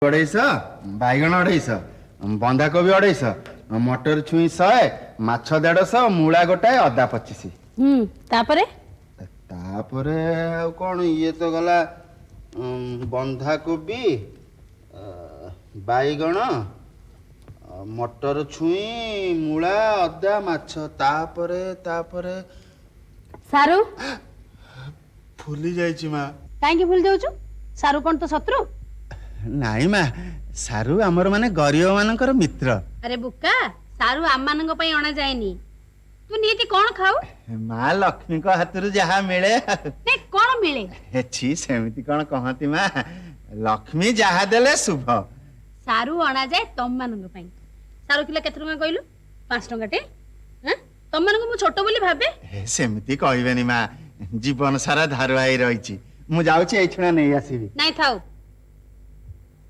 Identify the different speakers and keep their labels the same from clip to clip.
Speaker 1: 250 बैगण 250 बंधाकोबी 250 मटर छुई 100 माछ 150 मूला गोटाए अदा 25
Speaker 2: तापरे
Speaker 1: तापरे कौन ये तो गला बंधाकोबी बैगण मटर छुई मूला अदा माछ तापरे तापरे
Speaker 2: सारू
Speaker 1: भूली जाइछि मां
Speaker 2: काहे भूल जाउछु सारू कोन तो शत्रु
Speaker 1: नाई मां सारू हमर माने गरीब मानकर मित्र
Speaker 2: अरे बुक्का सारू आम मानक पई अणा जायनी तू नीति कोन खाऊ
Speaker 1: मां लक्ष्मी को हाथरू जहा मिले
Speaker 2: ने कोन मिले
Speaker 1: छी सेमिति कोन कहती मां लक्ष्मी जहा देले शुभ
Speaker 2: सारू अणा जाय तम मानक पई सारू किलो केते टका कहलु 5 टका टे हैं तम मानक मु छोटो बोली भाबे
Speaker 1: सेमिति कहबेनी मां जीवन सारा धारुआई रहिछि मु जाउछि एई छुना नै आसीबी
Speaker 2: नाही थाऊ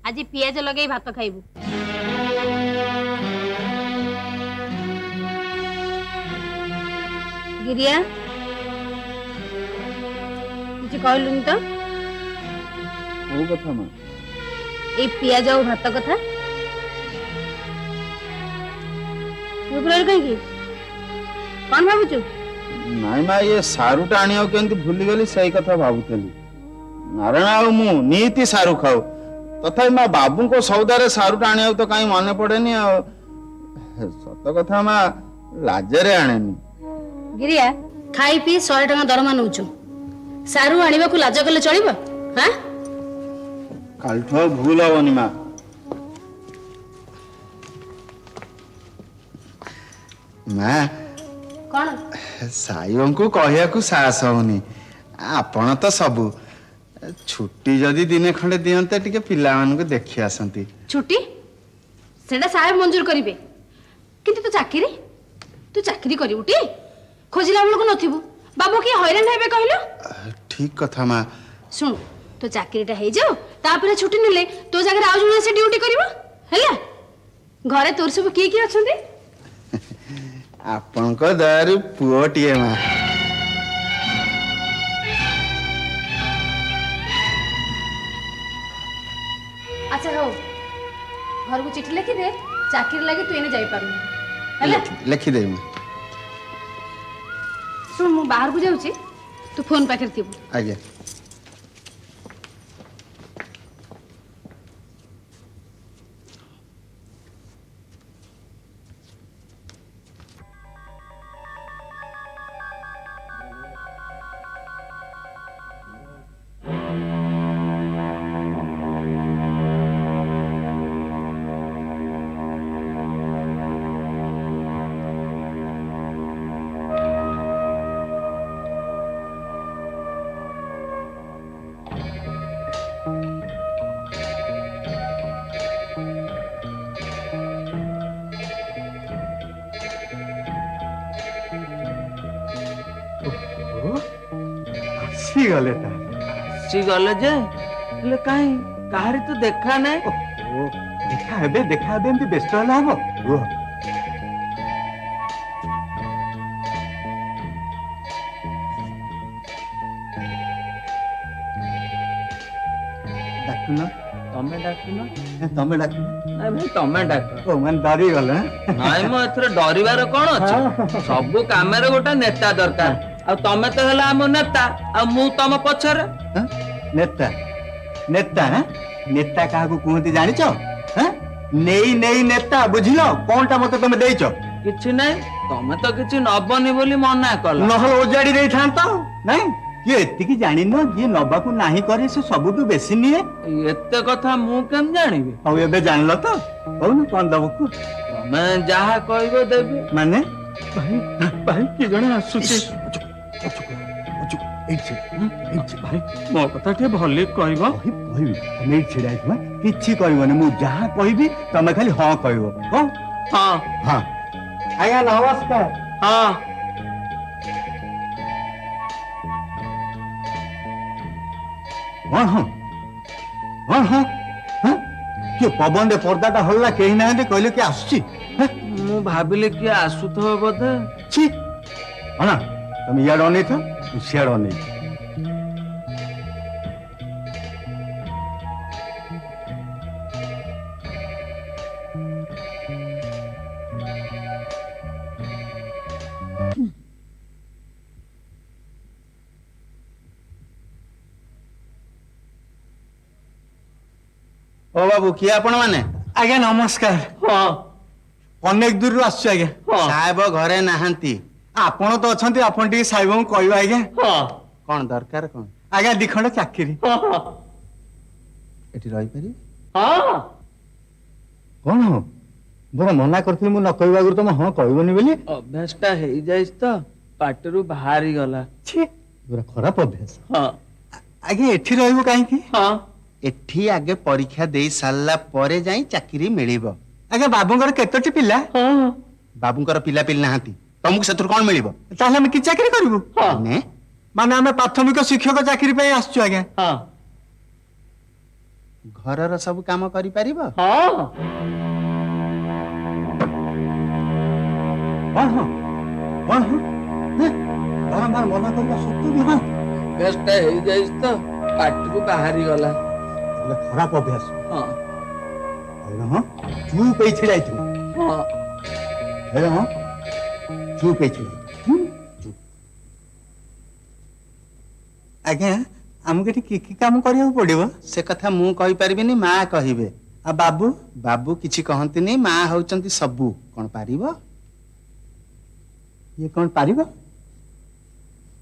Speaker 2: आज पियाज लगे भात खाइबू गिरिया किसी कहलुनी तो
Speaker 1: ओ कथा मां
Speaker 2: ए पियाज और भात कथा कहीं कौन भावुचु
Speaker 1: नाई मां ये सारू टाणिया केंति भूली गली सही कथा भाबुतली नारायण आ मु नीति सारू खाऊ तथा मां बाबू को सौदारे सारू टाणिया तो कहीं मन पड़ेनी आ सत कथा मां लाजरे आनेनी
Speaker 2: गिरिया खाई पी 100 टका दरमा नउचु सारू आनिबा को लाज कले चलिबो हां
Speaker 1: कालठो भूल होनी मां मां
Speaker 2: कोन
Speaker 1: साईं को कहया को साहस होनी आपण तो सबु छुट्टी जदि दिने खंडे दियंते टिके पिला मान को देखि आसंती
Speaker 2: छुट्टी सेडा साहेब मंजूर करिवे किंतु तू चाकरी करिवुटी खोजिला बेल को नथिबु बाबू की हैरान हेबे कहलो
Speaker 1: ठीक कथा मां
Speaker 2: सुन तो चाकरीटा हे जाओ तापरे छुट्टी नेले तो जगह आउ जने से ड्यूटी करबो हैला घरे तोर सब की अछंती
Speaker 1: आपण को दारू पुओटिए मां
Speaker 2: अच्छा हो घर को चिट्ठी लिखि दे चाकरी लगे तू एने जाई पारू हैला
Speaker 1: लिखि दे मां
Speaker 2: सुन मु बाहर को जाउची तू फोन पाकर थिबो
Speaker 1: आज्ञा सी गले ता
Speaker 3: सी गले जे ले काई काहरी तो देखा नै
Speaker 1: ओ देखा हेबे एमती व्यस्त हला हबो रुह डाकुना तमे डाकुना
Speaker 3: नै भाई तमे डाक
Speaker 1: ओ मन डरी गले
Speaker 3: नै मो एथरे डरिवार कोन अछि सब कामेरे गोटा नेता दरकार आ तमे तो हला हम नेता आ मु तम पछर
Speaker 1: नेता नेता नेता काहा को कहती जानि छ नेई नेई नेता बुझिलो कोनटा मते तमे देई छ
Speaker 3: किछि नै तमे तो किछि नबनी बोली मना कल
Speaker 1: नहल ओजाडी देई थांतो नै ये एति की जानि न ये नबा को नाही करे से सबटु बेसी निए
Speaker 3: एते कथा मु केम जानिबे
Speaker 1: औ एबे जानलो तो हो न कोन दबो को
Speaker 3: तमे जहा कहबो देबी
Speaker 1: माने
Speaker 3: भाई भाई की जणे आसुची भाई मो कथा टे भले कहबो
Speaker 1: कहबी तमे छिड़ाई तुम किछि कहबो मु जहा कहबी तमे खाली हां कहबो हो
Speaker 3: हां
Speaker 1: हां आया नमस्कार
Speaker 3: हां
Speaker 1: हाँ हाँ हाँ हाँ हाँ कि पवन रे पर्दाटा हल्ला कहीं ना कहले कि आसुची
Speaker 3: मु भाबिले कि आसुथो बोधे
Speaker 1: छी अना तुम इयाड अनै था सियाड अनै ओ बाबू किए आपण माने
Speaker 4: आज्ञा नमस्कार
Speaker 3: ହଁ
Speaker 4: अनेक दूर आसु आज्ञा
Speaker 3: ହଁ
Speaker 1: साहेब घरे नाहांती
Speaker 4: आपण तो अच्छा आपण टी साहेब को कहबा आज्ञा
Speaker 3: ହଁ
Speaker 1: कौन दरकार कौन
Speaker 4: आज्ञा दिखंड चाकरी
Speaker 3: ହଁ
Speaker 1: एठी रही पारी
Speaker 3: ହଁ
Speaker 4: कौन हो मोर मना करथि मु न कहबा गुरु तुम हां कहबनी बोली
Speaker 3: ଅଭ୍ୟାସଟା ହେଇଯାଇଛି ତ ପାଟିରୁ ବାହାରି ଗଲା
Speaker 4: छी पूरा खराब अभ्यास
Speaker 3: ହଁ
Speaker 4: आज्ञा एठी रहबो काहे की
Speaker 3: ହଁ
Speaker 1: एठी आगे परीक्षा देई सारला परे जाई चाकरी मिलिबो
Speaker 4: आज्ञा बाबूंकर केतोटी पिला
Speaker 3: ହଁ
Speaker 1: बाबूंकर पिला पिल नाहांती तुमको सेथुर कोन मिलिबो
Speaker 4: ताहले हम की चाकरी करबो
Speaker 3: ହଁ
Speaker 1: ने
Speaker 4: माने हम प्राथमिक शिक्षक चाकरी पे आसु आज्ञा
Speaker 3: ହଁ
Speaker 1: घरर सब काम करि परिबो
Speaker 3: ହଁ
Speaker 4: कौन हो कौन हो बारंबार मना करबा सत्य भी हां
Speaker 3: ଅଭ୍ୟାସଟା ହେଇଯାଇଛି ତ ପାଟିରୁ ବାହାରି ଗଲା
Speaker 4: खराब अभ्यास
Speaker 3: ହଁ
Speaker 4: अरे हां चुप पे छिड़ाई तू
Speaker 3: ହଁ
Speaker 4: अरे हां चुप पे छिड़ाई चुप आज्ञा हमके की काम करिया पड़िबो
Speaker 1: से कथा मु कहि परिबिनी मां कहिबे
Speaker 4: आ बाबू
Speaker 1: बाबू किछि कहंतिनी मां होचंती सबु कोन पारिबो
Speaker 4: ये कौन पारिबो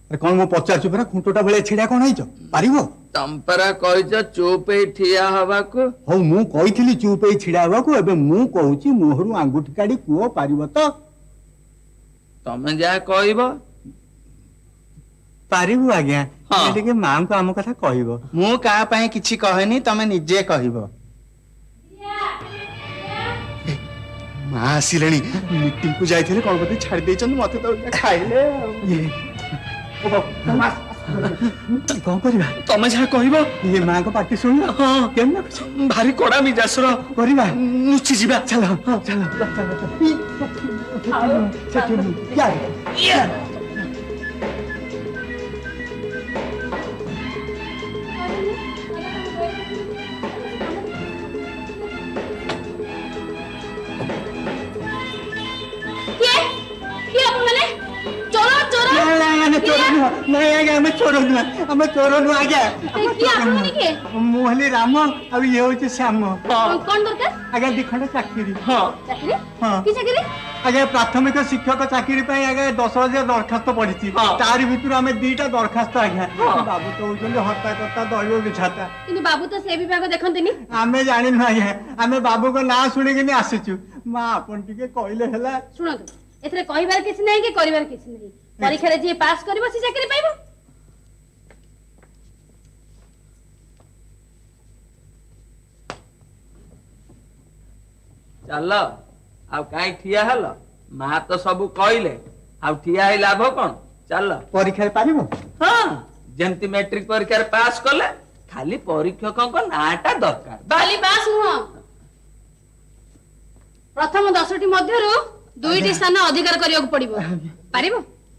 Speaker 4: अरे कौन मो पचार परा खुंटोटा बेले छिड़ा कौन हैछ पारिबो
Speaker 3: ତମ୍ପରା କହିଛ ଚୁପ୍ ହେଇ ଠିଆ ହବାକୁ
Speaker 4: हौ मु कहिथिली चुप पे छिड़ा हवाको एबे मु कहूची मुहरु आंगुठी काडी कुओ पारिबो तो
Speaker 3: ତମେ ଯାହା କହିବ
Speaker 4: पारिबो आज्ञा
Speaker 3: हाँ।
Speaker 4: एटे के मां को हम कथा कहबो
Speaker 1: मु का पय किछि कहनी तमे निजे कहिबो मां आसिलेनी मीटिंग को जाइथिले कोन बते छाड़ देचन मते तो खाइले
Speaker 4: ये कौन करबा
Speaker 3: ତମେ ଯାହା କହିବ
Speaker 4: ये मां को पार्टी सुन लो
Speaker 3: ହଁ
Speaker 4: केम ना कुछ
Speaker 3: ଭାରି କଡା ମିଜାସର
Speaker 4: करबा
Speaker 3: ଲୁଚି ଯିବା
Speaker 4: चलो चलो चलो क्या
Speaker 2: କିଏ କିଏ ଆପଣ ମାନେ ଚୋର ଚୋର
Speaker 4: नहीं आज्ञा हमें चोर नुआ हमें चोर नुआ आज्ञा
Speaker 2: କିଏ ଆପଣ ମାନେ କିଏ
Speaker 4: ମୁଁ ହେଲି ରାମ ଆଉ ଇଏ ହଉଛି ଶ୍ୟାମ
Speaker 2: କଣ ଦରକାର
Speaker 4: ଆଜ୍ଞା ଦିଖଣ୍ଡ ଚାକିରି
Speaker 3: ହଁ
Speaker 2: ଚାକିରି
Speaker 4: ହଁ
Speaker 2: କି ଚାକିରି
Speaker 4: ଆଜ୍ଞା ପ୍ରାଥମିକ ଶିକ୍ଷକ ଚାକିରି ପାଇଁ ଆଜ୍ଞା 10,000 ଦରଖାସ୍ତ ପଡିଛି
Speaker 3: ହଁ।
Speaker 4: ତାରି ଭିତରୁ ଆମେ 2ଟା ଦରଖାସ୍ତ ଆଜ୍ଞା
Speaker 3: ହଁ।
Speaker 4: ବାବୁ ତ ହଉଛନ୍ତି ହତା କର୍ତ୍ତା ଦୈବ ବିଧାତା
Speaker 2: କିନ୍ତୁ ବାବୁ ତ ସେ ବିଭାଗ ଦେଖନ୍ତିନି
Speaker 4: ଆମେ ଜାଣିନୁ ଆଜ୍ଞା ଆମେ ବାବୁଙ୍କ ନାଁ ଶୁଣିକିନି ଆସିଛୁ ମା ଆପଣ ଟିକେ କହିଲେ ହେଲା
Speaker 2: ଶୁଣନ୍ତୁ ଏଥିରେ କହିବାର କିଛି ନାହିଁ କି କରିବାର କିଛି ନାହିଁ ପରୀକ୍ଷାରେ ଯିଏ ପାସ୍ କରିବ ସେ ଚାକିରି ପାଇବ
Speaker 3: ଚାଲ ଆଉ କାହିଁ ଠିଆ ହେଲ ମା ତ ସବୁ କହିଲେ ଆଉ ଠିଆ ହେଇ ଲାଭ କଣ ଚାଲ
Speaker 4: ପରୀକ୍ଷାରେ ପାରିବ
Speaker 3: ହଁ ଯେମିତି ମେଟ୍ରିକ ପରୀକ୍ଷାରେ ପାସ୍ କଲେ ଖାଲି ପରୀକ୍ଷକଙ୍କ ନାଁଟା ଦରକାର
Speaker 2: ଖାଲି ପାସ୍ ନୁହଁ ପ୍ରଥମ 10ଟି ମଧ୍ୟରୁ 2ଟି ସ୍ଥାନ ଅଧିକାର କରିବାକୁ ପଡିବ ପାରିବ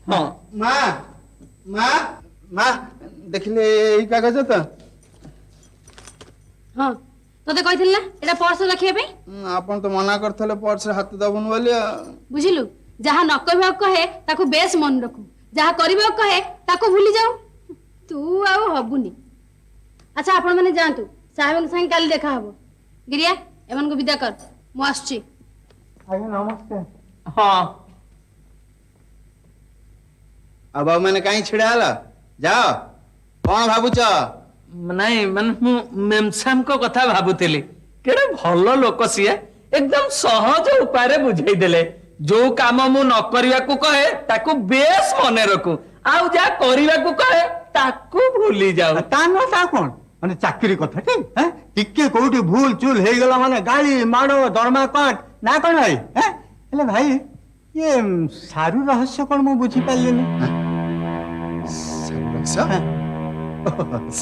Speaker 3: ହଁ
Speaker 1: ମା ମା ମା ଦେଖିଲେ ଏଇ କାଗଜ ତ
Speaker 2: ହଁ ତତେ କହିଥିଲି ନା ଏଟା ପର୍ସ ରଖିବା ପାଇଁ
Speaker 1: ଆପଣ ତ ମନା କରିଥିଲେ ପର୍ସରେ ହାତ ଦବୁନି ବୋଲି
Speaker 2: ବୁଝିଲୁ ଯାହା ନ କହିବାକୁ କହେ ତାକୁ ବେଶ ମନେ ରଖୁ ଯାହା କରିବାକୁ କହେ ତାକୁ ଭୁଲି ଯାଉ ତୁ ଆଉ ହବୁନି ଆଚ୍ଛା ଆପଣ ମାନେ ଯାଆନ୍ତୁ ସାହେବଙ୍କ ସାଙ୍ଗେ କାଲି ଦେଖା ହବ ଗିରିଆ ଏମାନଙ୍କୁ ବିଦା କର ମୁଁ ଆସୁଛି
Speaker 4: ଆଜ୍ଞା ନମସ୍କାର
Speaker 3: ହଁ
Speaker 1: ଆଉ ବାବୁ ମାନେ କାହିଁ ଛିଡା ହେଲା ଯାଅ କଣ ଭାବୁଛ
Speaker 3: ନାଇଁ ମାନେ ମୁଁ ମେମସାମଙ୍କ କଥା ଭାବୁଥିଲି କେଡେ ଭଲ ଲୋକ ସିଏ ଏକଦମ ସହଜ ଉପାୟରେ ବୁଝେଇ ଦେଲେ ଯୋଉ କାମ ମୁଁ ନ କରିବାକୁ କହେ ତାକୁ ବେଶ ମନେ ରଖୁ ଆଉ ଯାହା କରିବାକୁ କହେ ତାକୁ ଭୁଲି ଯାଉ
Speaker 4: ତା ନୁହଁ ତା କଣ ମାନେ ଚାକିରି କଥା ଟିକେ କୋଉଠି ଭୁଲ ଚୁଲ ହେଇଗଲା ମାନେ ଗାଳି ମାଡ ଦରମା କାଟ ନା କଣ ଭାଇ ହେଲେ ଭାଇ ଇଏ ସାରୁ ରହସ୍ୟ କଣ ମୁଁ ବୁଝିପାରିଲିନି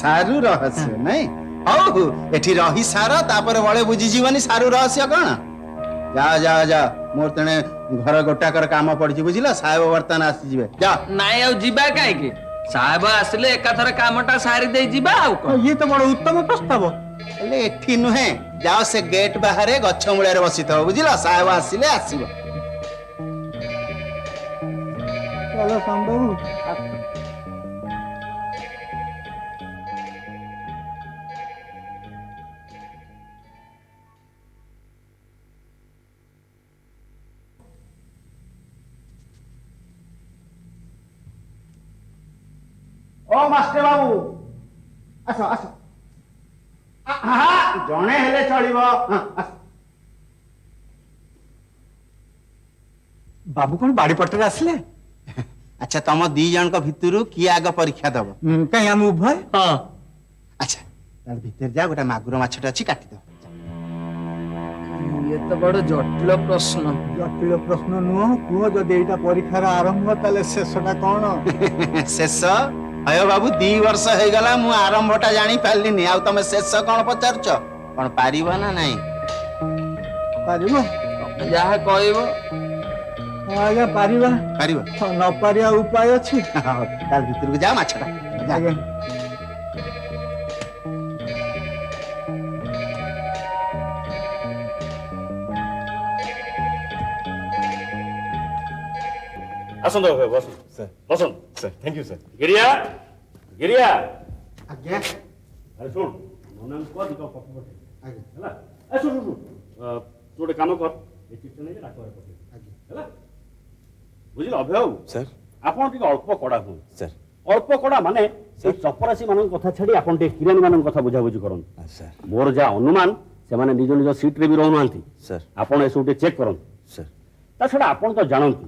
Speaker 1: ସାରୁ ରହସ୍ୟ ନାଇଁ ହଉ ଏଠି ରହି ସାର ତାପରେ ବଳେ ବୁଝିଯିବନି ସାରୁ ରହସ୍ୟ କଣ ଯାଅ ଯାଅ ଯାଅ ମୋର ତେଣେ ଘର ଗୋଟାକର କାମ ପଡିଛି ବୁଝିଲ ସାହେବ ବର୍ତ୍ତମାନ ଆସିଯିବେ ଯାଅ
Speaker 3: ନାଇଁ ଆଉ ଯିବା କାହିଁକି ସାହେବ ଆସିଲେ ଏକାଥରେ କାମଟା ସାରି ଦେଇ ଯିବା ଆଉ କଣ
Speaker 4: ଇଏ ତ ବଡ ଉତ୍ତମ ପ୍ରସ୍ତାବ
Speaker 1: ହେଲେ ଏଠି ନୁହେଁ ଯାଅ ସେ ଗେଟ୍ ବାହାରେ ଗଛ ମୂଳରେ ବସିଥାଅ ବୁଝିଲ ସାହେବ ଆସିଲେ ଆସିବ
Speaker 4: ଚାଲ ସମ୍ଭବ
Speaker 1: ओ मास्टर बाबू आस आस जणे हेले चलिबो
Speaker 4: बाबू कौन बाड़ी पटरे आसले
Speaker 1: अच्छा तुम दी जन भितर किए आग परीक्षा दब
Speaker 4: कहीं हम उभय
Speaker 3: हाँ
Speaker 1: अच्छा भितर जा गोटे मागुर माछटे अच्छी काटिद
Speaker 3: ये तो बड़ जटिल प्रश्न
Speaker 4: जटिल प्रश्न नुह कुह जदि एटा परीक्षार आरंभ ताले शेषटा कौन
Speaker 1: शेष अयो बाबू 2 वर्ष हो गला मु आरंभटा जानी पारलिनी आ तुम शेष कौन पचारछ कौन पारिबो ना नहीं
Speaker 4: पारिबो
Speaker 3: जहाँ कहब
Speaker 4: आज्ञा पारिबा
Speaker 1: पारिबो
Speaker 4: न पारिया उपाय अछि
Speaker 1: ताल भितर को जा माछटा जा
Speaker 4: आज्ञा
Speaker 5: आसंत बस सर बसन सर थैंक यू सर गिरिया गिरिया
Speaker 1: आज्ञा
Speaker 5: अरे सुन ननन को दिको पप्पू पठे
Speaker 1: आज्ञा
Speaker 5: हला ए सुन सुन तू गोटे काम कर ए चिट्ठी नहीं डाक पठे
Speaker 1: आज्ञा
Speaker 5: हला बुझिल अभय
Speaker 6: सर
Speaker 5: आपण टिके अल्प कड़ा हुन
Speaker 6: सर
Speaker 5: अल्प कड़ा माने ए चपरासी मान कथा छाड़ी आपण टिके किरानी मान कथा बुझा बुझी करन
Speaker 6: सर
Speaker 5: मोर जा अनुमान से माने निज निज सीट रे भी रहउ नांती
Speaker 6: सर
Speaker 5: आपण एसु टे चेक करन
Speaker 6: सर
Speaker 5: ता छडा आपण तो जानंती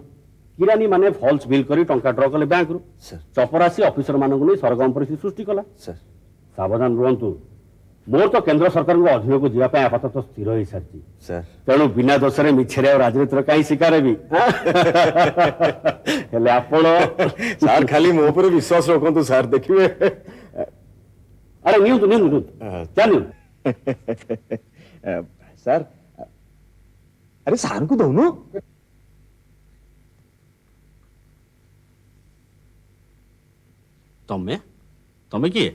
Speaker 5: किरानी माने फॉल्स बिल करी टंका ड्र कले बैंक रु
Speaker 6: सर
Speaker 5: चपरासी ऑफिसर मानक नहीं सरगम परिस्थिति सृष्टि कला
Speaker 6: सर
Speaker 5: सावधान रुहतु मोर तो केंद्र सरकार को अधीन को जीवा आपातत स्थिर हो सारी
Speaker 6: सर
Speaker 5: तेणु बिना दोषरे मिछरे और राजनीतिर कहीं शिकार भी हेले आपण
Speaker 6: सर खाली मो ऊपर विश्वास रखंतु सर देखिए
Speaker 5: अरे न्यूज न्यूज न्यूज क्या न्यूज
Speaker 6: सर अरे सर को दोनों
Speaker 5: तमे तमे किए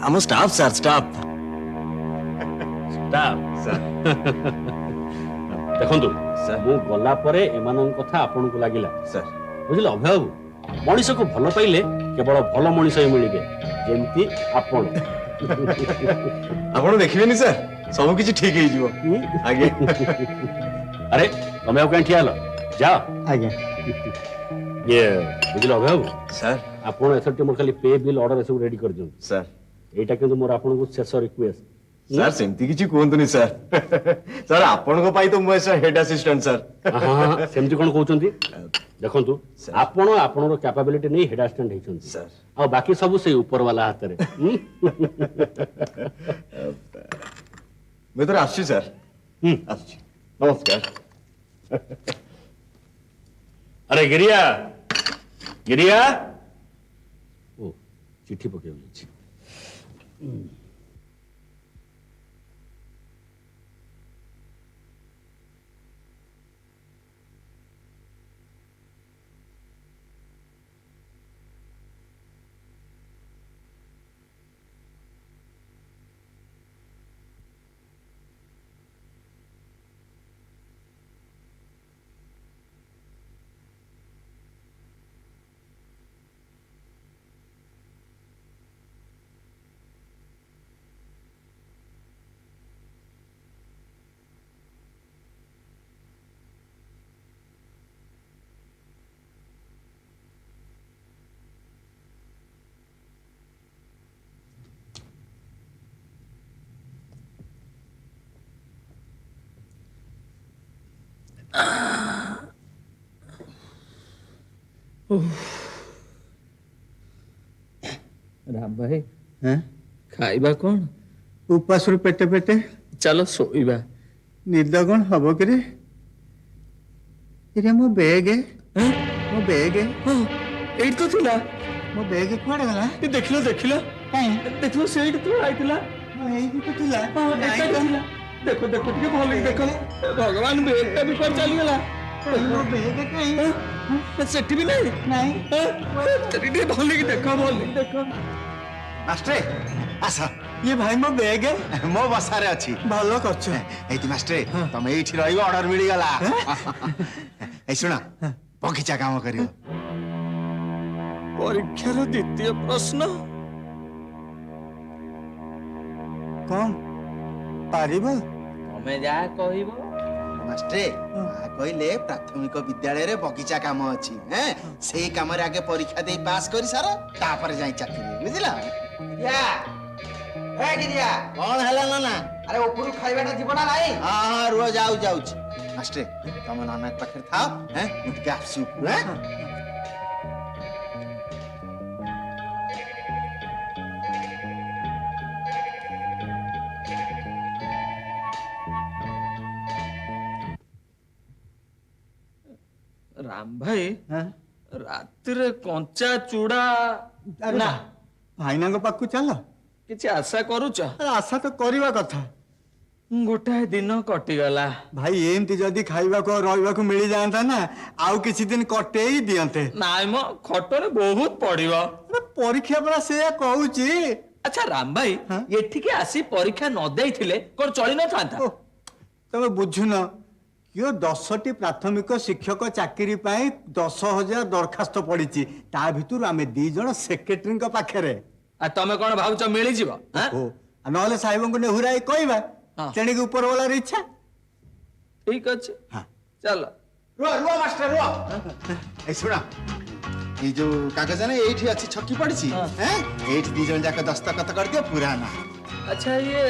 Speaker 6: I'm a staff sir staff
Speaker 5: देखंतु
Speaker 6: सर।
Speaker 5: मु गला परे एमान कथा आपन को लागिला
Speaker 6: सर
Speaker 5: बुझिल अभय बाबू मनीष को भल पाइले केवल भल मनीष ही मिलिबे जेमती आपण
Speaker 6: आपण देखिबेनी सर सब किछि ठीक हे जिवो आगे
Speaker 5: अरे तमे कहीं ठिया हलो जा
Speaker 4: आज्ञा
Speaker 5: ये बुझिल अभय बाबू
Speaker 6: सर
Speaker 5: आपण एसटी मोर खाली पे बिल ऑर्डर सब रेडी कर दियौ
Speaker 6: सर
Speaker 5: एटा किंतु मोर आपन को शेष रिक्वेस्ट
Speaker 6: सर सेमती किछि कोंतुनी सर सर आपण को पाई तो मु एसा हेड असिस्टेंट सर
Speaker 5: हां सेमती कोन कहउचंती देखंतु
Speaker 6: सर।
Speaker 5: आपण आपनर कैपेबिलिटी नै हेड असिस्टेंट हेचंती
Speaker 6: सर
Speaker 5: आ बाकी सब से ऊपर वाला हाथ रे
Speaker 6: मैं तो आछि सर आछि नमस्कार
Speaker 5: अरे गिरिया गिरिया ओ चिट्ठी पके छी
Speaker 3: राम भाई
Speaker 4: हैं
Speaker 3: खाइबा कौन
Speaker 4: उपास पेटे पेटे
Speaker 3: चलो सोइबा
Speaker 4: निद कौन हब कि मो बैग
Speaker 3: हैं?
Speaker 4: मो बैग
Speaker 3: हाँ एट तो थिला
Speaker 4: मो बैग कुआडे गला
Speaker 3: ये देखलो देखलो
Speaker 4: काई
Speaker 3: देखलो सेठ तो आइतिला
Speaker 4: एई भी थिला
Speaker 3: हाँ एटा थिला देखो देखो ଟିକେ ଭଲ କି ଦେଖ ଭଗବାନ ବେଗଟା ବି କୁଆଡେ ଚାଲିଗଲା
Speaker 4: मो बैग काई
Speaker 3: ସେଠି ବି ନାହିଁ
Speaker 4: नहीं
Speaker 3: ଟିକେ ଭଲ କି ଦେଖ ଭଲ କି ଦେଖ
Speaker 1: मास्टर आस
Speaker 4: ये भाई मो बैग
Speaker 1: मो बसारे अछि
Speaker 4: भलो करछ
Speaker 1: एति मास्टर तुम एठी रहिबो ऑर्डर मिली गला ए सुना बगीचा काम करियो
Speaker 3: ପରୀକ୍ଷାର ଦ୍ୱିତୀୟ ପ୍ରଶ୍ନ
Speaker 4: कौन पारिबो
Speaker 3: ତମେ ଯାହା କହିବ
Speaker 1: ମାଷ୍ଟ୍ରେ ମା କହିଲେ ପ୍ରାଥମିକ ବିଦ୍ୟାଳୟରେ ବଗିଚା କାମ ଅଛି ସେଇ କାମରେ ଆଗେ ପରୀକ୍ଷା ଦେଇ ପାସ୍ କରି ସାର ତାପରେ ଯାଇ ଚାକିରି ବୁଝିଲ କଣ ହେଲା ନନା
Speaker 7: ଆରେ ଉପରୁ ଖାଇବାଟା ଯିବ ନା ନାଇଁ?
Speaker 1: ହଁ ହଁ ରୁହ ଯାଉଛି ମାଷ୍ଟ୍ରେ ତମ ନନା ପାଖରେ ଥାଅ ମୁଁ ଟିକେ ଆସୁଛି ଉପରୁ
Speaker 3: ରାମ ଭାଇ ରାତିରେ କଞ୍ଚା ଚୁଡା
Speaker 4: ଆରେ
Speaker 3: ନା
Speaker 4: ଭାଇନାଙ୍କ ପାଖକୁ ଚାଲ।
Speaker 3: କିଛି ଆଶା କରୁଛ?
Speaker 4: ଆରେ ଆଶା ତ କରିବା କଥା।
Speaker 3: ଗୋଟାଏ ଦିନ କଟିଗଲା।
Speaker 4: ଭାଇ ଏମିତି ଯଦି ଖାଇବାକୁ ଆଉ ରହିବାକୁ ମିଳିଯାଆନ୍ତା ନା ଆଉ କିଛି ଦିନ କଟେଇ ଦିଅନ୍ତେ।
Speaker 3: ନାଇଁ ମ ଖଟରେ ବହୁତ ପଡିବ।
Speaker 4: ଆରେ ପରୀକ୍ଷା ପରା ସେଇଆ କହୁଛି।
Speaker 3: ଆଚ୍ଛା ରାମ ଭାଇ
Speaker 4: ହଁ?
Speaker 3: ଏଠିକି ଆସି ପରୀକ୍ଷା ନ ଦେଇଥିଲେ କଣ ଚଳି ନଥାନ୍ତା?
Speaker 4: ଓଃ, ତମେ ବୁଝୁନ କିଏ 10ଟି ପ୍ରାଥମିକ ଶିକ୍ଷକ ଚାକିରି ପାଇଁ 10,000 ଦରଖାସ୍ତ ପଡିଛି ତା ଭିତରୁ ଆମେ 2 ଜଣ ସେକ୍ରେଟାରୀଙ୍କ ପାଖରେ।
Speaker 3: ଆଉ ତମେ କଣ ଭାବୁଛ ମିଳିଯିବ? ଆଁ?
Speaker 4: ଓ ନହେଲେ ସାହେବଙ୍କୁ ନେହୁରାଇ କହିବା
Speaker 3: ହଁ।
Speaker 4: ତେଣିକି ଉପର ବାଲାର ଇଚ୍ଛା।
Speaker 3: ଠିକ ଅଛି
Speaker 4: ହଁ।
Speaker 3: ଚାଲ।
Speaker 1: ରୁହ ମାଷ୍ଟର ରୁହ ଏଇ ଶୁଣ ଏଇ ଯୋଉ କାଗଜ ନା ଏଇଠି ଅଛି ଛକି ପଡିଛି ଏଇଠି 2 ଜଣ ଯାକ ଦସ୍ତଖତ କରିଦିଅ ପୁରାଣ
Speaker 3: ଆଚ୍ଛା ଇଏ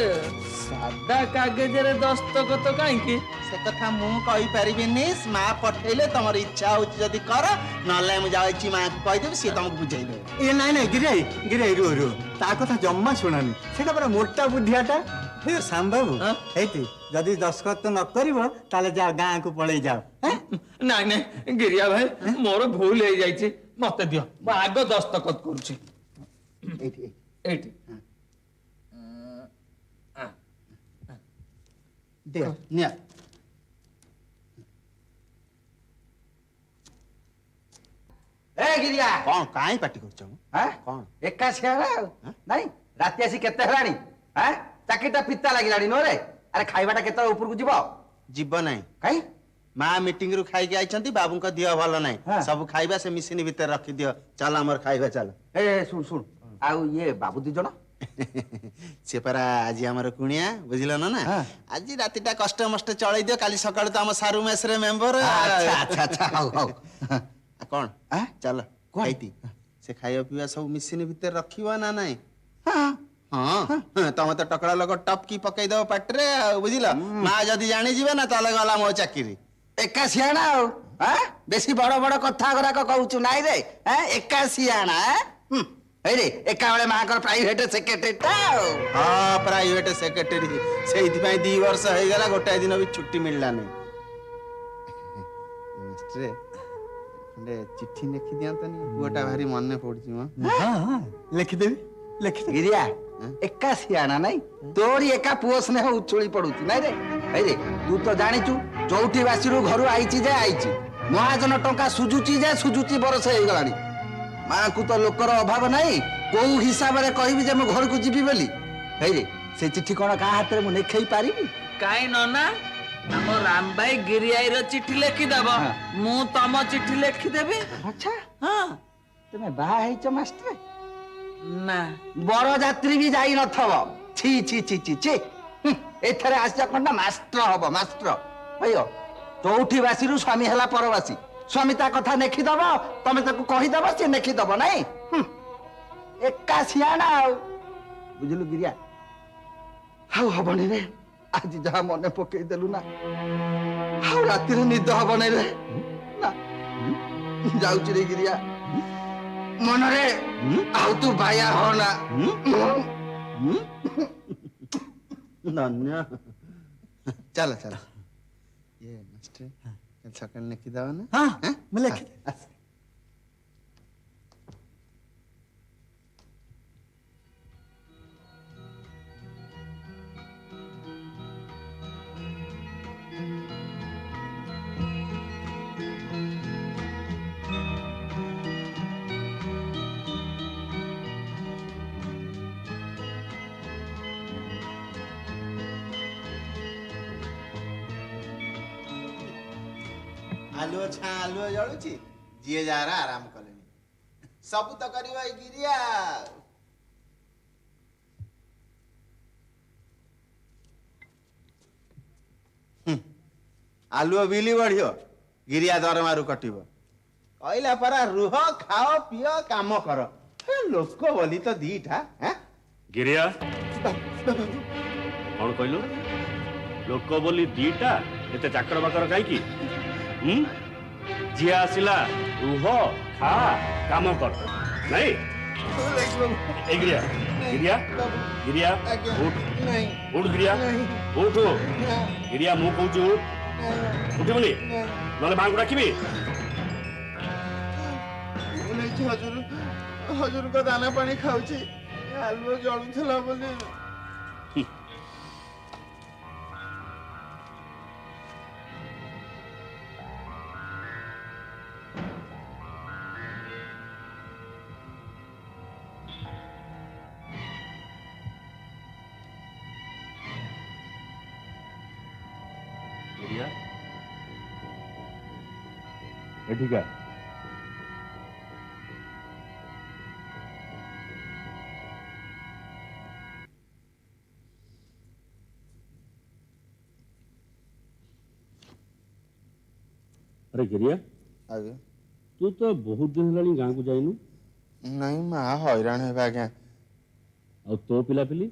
Speaker 3: ସାଦା କାଗଜରେ ଦସ୍ତଖତ କାହିଁକି?
Speaker 1: ସେ କଥା ମୁଁ କହିପାରିବିନି ମା ପଠେଇଲେ ତମର ଇଚ୍ଛା ହଉଛି ଯଦି କର ନହେଲେ ମୁଁ ଯାଉଛି ମାକୁ କହିଦେବି ସିଏ ତମକୁ ବୁଝେଇ ଦେବେ
Speaker 4: ଏ ନାଇଁ ଗିରାଇ ରୁହ ତା କଥା ଜମା ଶୁଣନି ସେଟା ପୁରା ମୋଟା ବୁଦ୍ଧିଆଟା। ହେ ଶ୍ୟାମ ବାବୁ
Speaker 3: ହଁ?
Speaker 4: ହେଇତି ଯଦି ଦସ୍ତଖତ ନ କରିବ ତାହେଲେ ଯାଅ ଗାଁକୁ ପଳେଇ ଯାଅ।
Speaker 3: ନାଇଁ ନାଇଁ ଗିରିଆ ଭାଇ ମୋର ଭୁଲ ହେଇଯାଇଛି ମତେ ଦିଅ ମୁଁ ଆଗ ଦସ୍ତଖତ କରୁଛି
Speaker 1: ଏଇଠି
Speaker 3: ଏଇଠି
Speaker 1: ଦିଅ ନିଅ
Speaker 7: ଏ ଗିରିଆ
Speaker 1: କଣ କାହିଁ ପାଟି କରୁଛ କଣ
Speaker 7: ଏକା ସିଆଡା ନାଇଁ ରାତି ଆସି କେତେ ହେଲାଣି? ଚାକିରିଟା ପିତା ଲାଗିଲାଣି ନୁହଁରେ? ଆରେ ଖାଇବାଟା କେତେବେଳେ ଉପରକୁ ଯିବ?
Speaker 1: ଯିବ ନାହିଁ
Speaker 7: କାଇଁ?
Speaker 1: ମା ମିଟିଂ ରୁ ଖାଇକି ଆଇଛନ୍ତି ବାବୁଙ୍କ ଦିହ ଭଲ ନାହିଁ
Speaker 7: ହଁ।
Speaker 1: ସବୁ ଖାଇବା ସେ ମିସିନ ଭିତରେ ରଖିଦିଅ ଚାଲ ଆମର ଖାଇବା ଚାଲ
Speaker 7: ଏ ଶୁଣ ଆଉ ଇଏ ବାବୁ 2 ଜଣ
Speaker 1: ସେ ପରା ଆଜି ଆମର କୁଣିଆ ବୁଝିଲ ନା
Speaker 7: ହଁ।
Speaker 1: ଆଜି ରାତିଟା କଷ୍ଟ ମଷ୍ଟ ଚଳେଇ ଦିଅ କାଲି ସକାଳୁ ତ ଆମ ସାରୁ ମେସରେ ମେମ୍ବର
Speaker 7: ଆଚ୍ଛା ହଉ
Speaker 1: କଣ
Speaker 7: ଆଁ?
Speaker 1: ଚାଲ
Speaker 7: କୁଆଡେ?
Speaker 1: ଖାଇତି ସେ ଖାଇବା ପିଇବା ସବୁ ମିସିନ ଭିତରେ ରଖିବ ନା ନାଇଁ
Speaker 7: ହଁ
Speaker 1: ହଁ ତମେ ତ ଟକଳା ଲୋକ ଟପ୍ କି ପକେଇଦବ ପାଟିରେ ଆଉ ବୁଝିଲ ମା ଯଦି ଜାଣିଯିବେ ନା ତାହେଲେ ଗଲା ମୋ ଚାକିରି
Speaker 7: ଏକା ସିଆଣା ଆଉ ବେଶୀ ବଡ ବଡ କଥା ଗୁଡାକ କହୁଛୁ ନାଇଁ ରେ ଏକା ସିଆଣା ଏଇରେ ଏକା ବେଳେ ମାଙ୍କର ପ୍ରାଇଭେଟ ସେକ୍ରେଟାରୀଟା ଆଉ
Speaker 1: ହଁ ପ୍ରାଇଭେଟ ସେକ୍ରେଟାରୀ ସେଇଥିପାଇଁ 2 ବର୍ଷ ହେଇଗଲା ଗୋଟାଏ ଦିନ ବି ଛୁଟି ମିଳିଲାନି ମାଷ୍ଟ୍ରେ ଖଣ୍ଡେ ଚିଠି ଲେଖି ଦିଅନ୍ତନି ପୁଅଟା ଭାରି ମନେ ପଡୁଛି ମ
Speaker 4: ହଁ ଲେଖିଦେବି
Speaker 7: ଗିରିଆ ଏକା ସିଆଣା ନାଇଁ ତୋରି ଏକା ପୁଅ ସ୍ନେହ ଉଛୁଳି ପଡୁଛି ନାଇଁ ରେ ଏଇରେ ତୁ ତ ଜାଣିଛୁ ଚଉଠି ବାସିରୁ ଘରୁ ଆଇଛି ଯେ ଆଇଛି ମହାଜନ ଟଙ୍କା ସୁଜୁଚି ବରଷ ହେଇଗଲାଣି ମାଙ୍କୁ ତ ଲୋକର ଅଭାବ ନାହିଁ କୋଉ ହିସାବରେ କହିବି ଯେ ମୁଁ ଘରକୁ ଯିବି ବୋଲି ହେଇରେ ସେ ଚିଠି କଣ କାହା ହାତରେ ମୁଁ ଲେଖେଇ ପାରିବି?
Speaker 3: କାଇଁ ନନା ଆମ ରାମ ଭାଇ ଗିରିଆଇର ଚିଠି ଲେଖିଦବ
Speaker 7: ହଁ।
Speaker 3: ମୁଁ ତମ ଚିଠି ଲେଖିଦେବି।
Speaker 7: ଆଚ୍ଛା
Speaker 3: ହଁ
Speaker 7: ତମେ ବାହା ହେଇଛ ମାଷ୍ଟ୍ରେ?
Speaker 3: ନା
Speaker 7: ବରଯାତ୍ରୀ ବି ଯାଇ ନଥବ ଛି ଏଠାରେ ଆସିଛ କଣ ନା ମାଷ୍ଟ୍ର ହବ ମାଷ୍ଟ୍ର ଭାଇ ଚଉଠି ବାସିରୁ ସ୍ୱାମୀ ହେଲା ପରବାସୀ ସ୍ୱାମୀ ତା କଥା ନେଖିଦବ ତମେ ତାକୁ କହିଦବ ସେ ନେଖିଦବ ନାଇଁ ଏକା ସିଆଣା ଆଉ ବୁଝିଲୁ ଗିରିଆ ଆଉ ହବନି ରେ ଆଜି ଯାହା ମନେ ପକେଇଦେଲୁ ନା ଆଉ ରାତିରେ ନିଦ ହବନି ରେ ନା ଯାଉଛି ରେ ଗିରିଆ ମନରେ ଆଉ ତୁ ବାୟା ହ ନା
Speaker 1: ଧନ୍ୟ ଚାଲ ଚାଲ ଇଏ ମାଷ୍ଟ୍ରେ କାଲି ସକାଳେ ଲେଖିଦବା ନା
Speaker 4: ହଁ ମୁଁ ଲେଖିଦେବି।
Speaker 1: ଆଲୁଅ ଛାଁ ଆଲୁଅ ଜଳୁଛି ଯିଏ ଯାହାର ଆରାମ କଲେଣି ସବୁ ତ କରିବ ଏଇ ଗିରିଆ ଆଲୁଅ ବିଲି ବଢିବ ଗିରିଆ ଦରମାରୁ କଟିବ କହିଲା ପରା ରୁହ ଖାଅ ପିଅ କାମ କର ହେ, ଲୋକ ବୋଲି ତ ଦିଟା ହେଁ?
Speaker 5: ଗିରିଆ କଣ କହିଲୁ ଲୋକ ବୋଲି ଦିଟା ଏତେ ଚାକର ବାକର କାହିଁକି ଯିଏ ଆସିଲା ରୁହ ଖା କାମ କର ନାଇଁ ଏ ଗିରିଆ ଗିରିଆ ଗିରିଆ ଉଠ ଉଠ ଗିରିଆ ଉଠ ଗିରିଆ ମୁଁ କହୁଛୁ ଉଠିବୁନି ନହେଲେ ମାଙ୍କୁ ଡାକିବି
Speaker 1: ହଜୁରଙ୍କ ଦାନା ପାଣି ଖାଉଛି ଆଲୁଅ ଜଳୁଥିଲା ବୋଲି
Speaker 5: ଗିରିଆ ଏଠିକା अरे गिरिया
Speaker 1: ଆଜ୍ଞା
Speaker 5: तू तो बहुत दिन हेलानी गाँ को जाइनु
Speaker 1: ନାଇଁ ମା ହଇରାଣ ହେବେ ଆଜ୍ଞା
Speaker 5: ଆଉ ତୋ ପିଲାପିଲି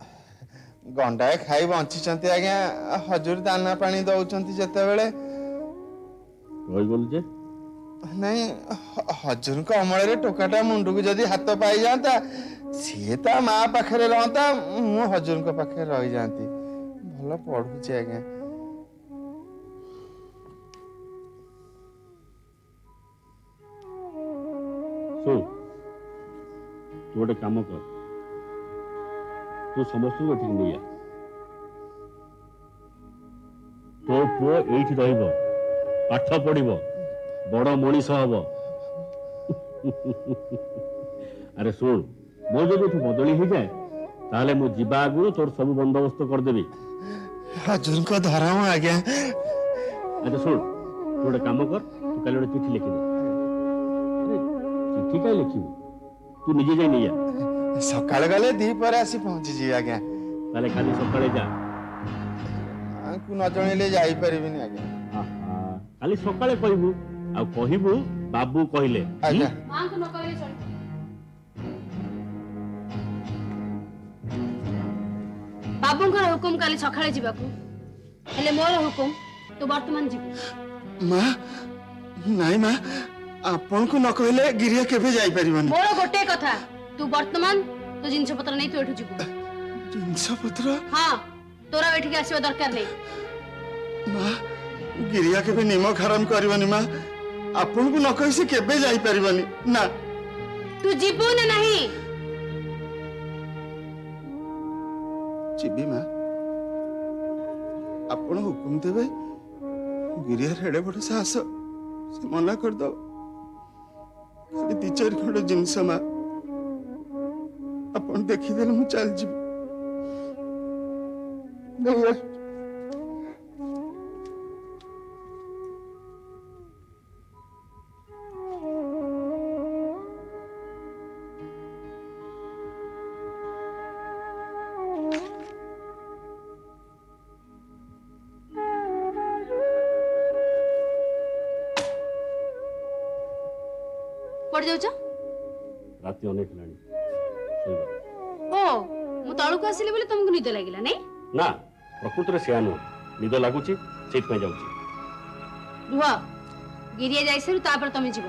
Speaker 1: ଗଣ୍ଡାଏ ଖାଇ ବଞ୍ଚିଛନ୍ତି ଆଜ୍ଞା ହଜୁର ଦାନା ପାଣି ଦଉଛନ୍ତି ଯେତେବେଳେ
Speaker 5: ରହିଗଲୁ ଯେ
Speaker 1: ନାଇଁ ହଜୁରଙ୍କ ଅମଳରେ ଟୋକାଟା ମୁଣ୍ଡକୁ ଯଦି ହାତ ପାଇଯାଆନ୍ତା ସିଏ ତା ମା ପାଖରେ ରହନ୍ତା ମୁଁ ହଜୁରଙ୍କ ପାଖରେ ରହିଯାଆନ୍ତି ଭଲ ପଢୁଛି ଆଜ୍ଞା
Speaker 5: ଶୁଣ ତୁ ଗୋଟେ କାମ କର ତୁ ସମସ୍ତଙ୍କୁ ଏଠିକି ନେଇଆ ତୋ ପୁଅ ଏଇଠି ରହିବ ପାଠ ପଢିବ ବଡ ମଣିଷ ହବ ଆରେ ଶୁଣ ମୋ ଯଦି ଏଠୁ ବଦଳି ହେଇଯାଏ ତାହେଲେ ମୁଁ ଯିବା ଆଗରୁ ତୋର ସବୁ ବନ୍ଦୋବସ୍ତ କରିଦେବି
Speaker 1: ହଜୁରଙ୍କ ଧର୍ମ ଆଜ୍ଞା
Speaker 5: ଆଚ୍ଛା ଶୁଣ ତୁ ଗୋଟେ କାମ କର ତୁ କାଲି ଗୋଟେ ଚିଠି ଲେଖିଦେ ଆରେ ଚିଠି କାହିଁ ଲେଖିବୁ ତୁ ନିଜେ ଯାଇ ନେଇଆ
Speaker 1: ସକାଳେ ଗଲେ ଦିପରେ ଆସି ପହଞ୍ଚିଯିବି ଆଜ୍ଞା
Speaker 5: ତାହେଲେ କାଲି ସକାଳେ ଯା
Speaker 1: ତାଙ୍କୁ ନ ଜଣେଇଲେ ଯାଇପାରିବିନି ଆଜ୍ଞା
Speaker 5: କାଲି ସକାଳେ କହିବୁ ଆଉ କହିବୁ ବାବୁ କହିଲେ
Speaker 1: ଆଜ୍ଞା
Speaker 2: ମାଙ୍କୁ ନ କହିଲେ ଚଳିବ ବାବୁଙ୍କର ହୁକୁମ କାଲି ସକାଳେ ଯିବାକୁ ହେଲେ ମୋର ହୁକୁମ ତୁ ବର୍ତ୍ତମାନ ଯିବୁ
Speaker 1: ମା ନାଇଁ ମା ଆପଣଙ୍କୁ ନ କହିଲେ ଗିରିଆ କେବେ ଯାଇପାରିବନି
Speaker 2: ମୋର ଗୋଟେ କଥା ତୁ ବର୍ତ୍ତମାନ ତୋ ଜିନିଷ ପତ୍ର ନେଇ ତୁ ଏଠୁ ଯିବୁ
Speaker 1: ଜିନିଷ ପତ୍ର
Speaker 2: ହଁ ତୋର ଆଉ ଏଠିକି ଆସିବା ଦରକାର ନାହିଁ
Speaker 1: ମା ଗିରିଆ କେବେ ନିମକ ହରାମ କରିବନି ମା ଆପଣଙ୍କୁ ନ କହି ସେ କେବେ ଯାଇପାରିବନି ନା
Speaker 2: ତୁ ଯିବୁ ନା ନାହିଁ
Speaker 1: ଯିବି ମା ଆପଣ ହୁକୁମ ଦେବେ ଗିରିଆର ଏଡେ ବଡ ସାହସ ସେ ମନା କରିଦବ ଖାଲି ଦି ଚାରି ଖଣ୍ଡ ଜିନିଷ ମା ଆପଣ ଦେଖିଦେଲେ ମୁଁ ଚାଲିଯିବି ନେଇ ଆସୁଛି
Speaker 2: କୁଆଡେ ଯାଉଛ
Speaker 5: ରାତି ଅନେକ ହେଲାଣି ଶୋଇବା
Speaker 2: ଓ ମୁଁ ତଳକୁ ଆସିଲି ବୋଲି ତମକୁ ନିଦ ଲାଗିଲା ନାଇଁ
Speaker 5: ନା ପ୍ରକୃତରେ ସେୟା ନୁହଁ ନିଦ ଲାଗୁଛି ସେଇଥିପାଇଁ ଯାଉଛି
Speaker 2: ରୁହ ଗିରିଆ ଯାଇସାରୁ ତାପରେ ତମେ ଯିବ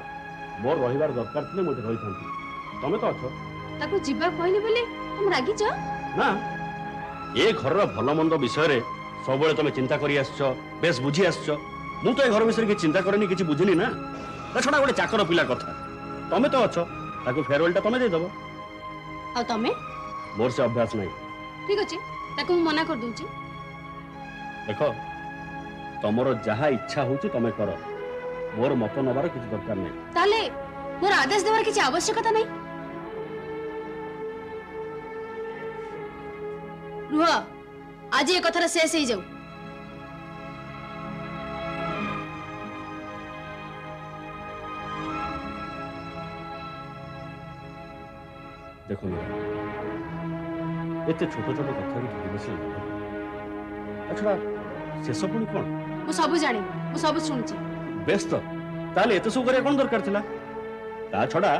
Speaker 5: ମୋର ରହିବାର ଦରକାର ଥିଲେ ମୁଁ ଏଠି ରହିଥାନ୍ତି ତମେ ତ ଅଛ
Speaker 2: ତାକୁ ଯିବାକୁ କହିଲି ବୋଲି ତମେ ରାଗିଛ
Speaker 5: ନା ଏ ଘରର ଭଲ ମନ୍ଦ ବିଷୟରେ ସବୁବେଳେ ତମେ ଚିନ୍ତା କରି ଆସିଛ ବେଶ ବୁଝି ଆସିଛ ମୁଁ ତ ଏ ଘର ବିଷୟରେ କିଛି ଚିନ୍ତା କରେନି କିଛି ବୁଝିନି ନା ତା ଛଡା ଗୋଟେ ଚାକର ପିଲା କଥା ତମେ ତ ଅଛ ତାକୁ ଫେରୱେଲଟା ତମେ ଦେଇଦବ
Speaker 2: ଆଉ ତମେ
Speaker 5: ମୋର ସେ ଅଭ୍ୟାସ ନାହିଁ
Speaker 2: ଠିକ ଅଛି ତାକୁ ମୁଁ ମନା କରିଦଉଛି
Speaker 5: ଦେଖ ତମର ଯାହା ଇଚ୍ଛା ହଉଛି ତମେ କର ମୋର ମତ ନେବାର କିଛି ଦରକାର ନାହିଁ
Speaker 2: ତାହେଲେ ମୋର ଆଦେଶ ଦେବାର କିଛି ଆବଶ୍ୟକତା ନାହିଁ ରୁହ ଆଜି ଏ କଥାଟା ଶେଷ ହେଇଯାଉ
Speaker 5: ଦେଖନ୍ତୁ ଏତେ ଛୋଟ ଛୋଟ କଥାକୁ ଧରି ବସିଲେ ତା ଛଡା ଶେଷ ପୁଣି କଣ
Speaker 2: ମୁଁ ସବୁ ଜାଣିବି ମୁଁ ସବୁ ଶୁଣିଛି।
Speaker 5: ବେଶ ତ ତାହେଲେ ଏତେ ସବୁ କରିବା କଣ ଦରକାର ଥିଲା? ତା ଛଡା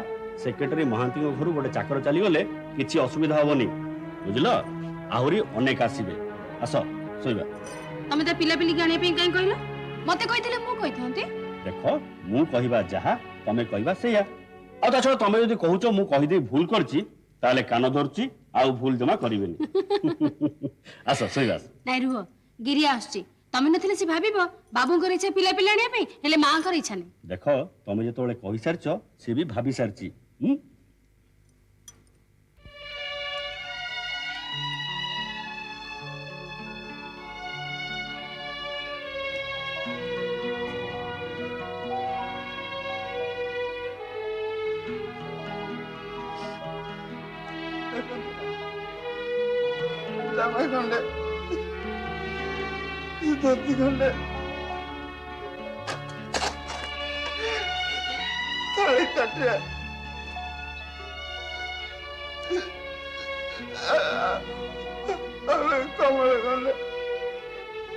Speaker 5: ସେକ୍ରେଟାରୀ ମହାନ୍ତିଙ୍କ ଘରୁ ଗୋଟେ ଚାକର ଚାଲିଗଲେ କିଛି ଅସୁବିଧା ହବନି, ବୁଝିଲ? ଆହୁରି ଅନେକ ଆସିବେ। ଆସ ଶୋଇବା।
Speaker 2: ତମେ ତ ପିଲାପିଲି ଆଣିବା ପାଇଁ କାହିଁ କହିଲ? ମତେ କହିଥିଲେ ମୁଁ କହିଥାନ୍ତି।
Speaker 5: ଦେଖ ମୁଁ କହିବା ଯାହା ତମେ କହିବା ସେଇଆ। ଆଉ ତା ଛଡା ତମେ ଯଦି କହୁଛ ମୁଁ କହିଦେଇ ଭୁଲ କରିଛି ତାହେଲେ କାନ ଧରୁଛି, ଆଉ ଭୁଲ ଜମା କରିବେନି। ଆସ ଶୋଇବା।
Speaker 2: ନାଇଁ ରୁହ, ଗିରିଆ ଆସୁଛି। ତମେ ନଥିଲେ ସେ ଭାବିବ ବାବୁଙ୍କର ଇଚ୍ଛା ପିଲାପିଲି ଆଣିବା ପାଇଁ, ହେଲେ ମାଙ୍କର ଇଚ୍ଛା ନାହିଁ।
Speaker 5: ଦେଖ ତମେ ଯେତେବେଳେ କହିସାରିଛ ସେ ବି ଭାବି ସାରିଛି।
Speaker 1: জামাই খন্ডে ধরতি খন্ডে থালি কাটে কমলে খন্ডে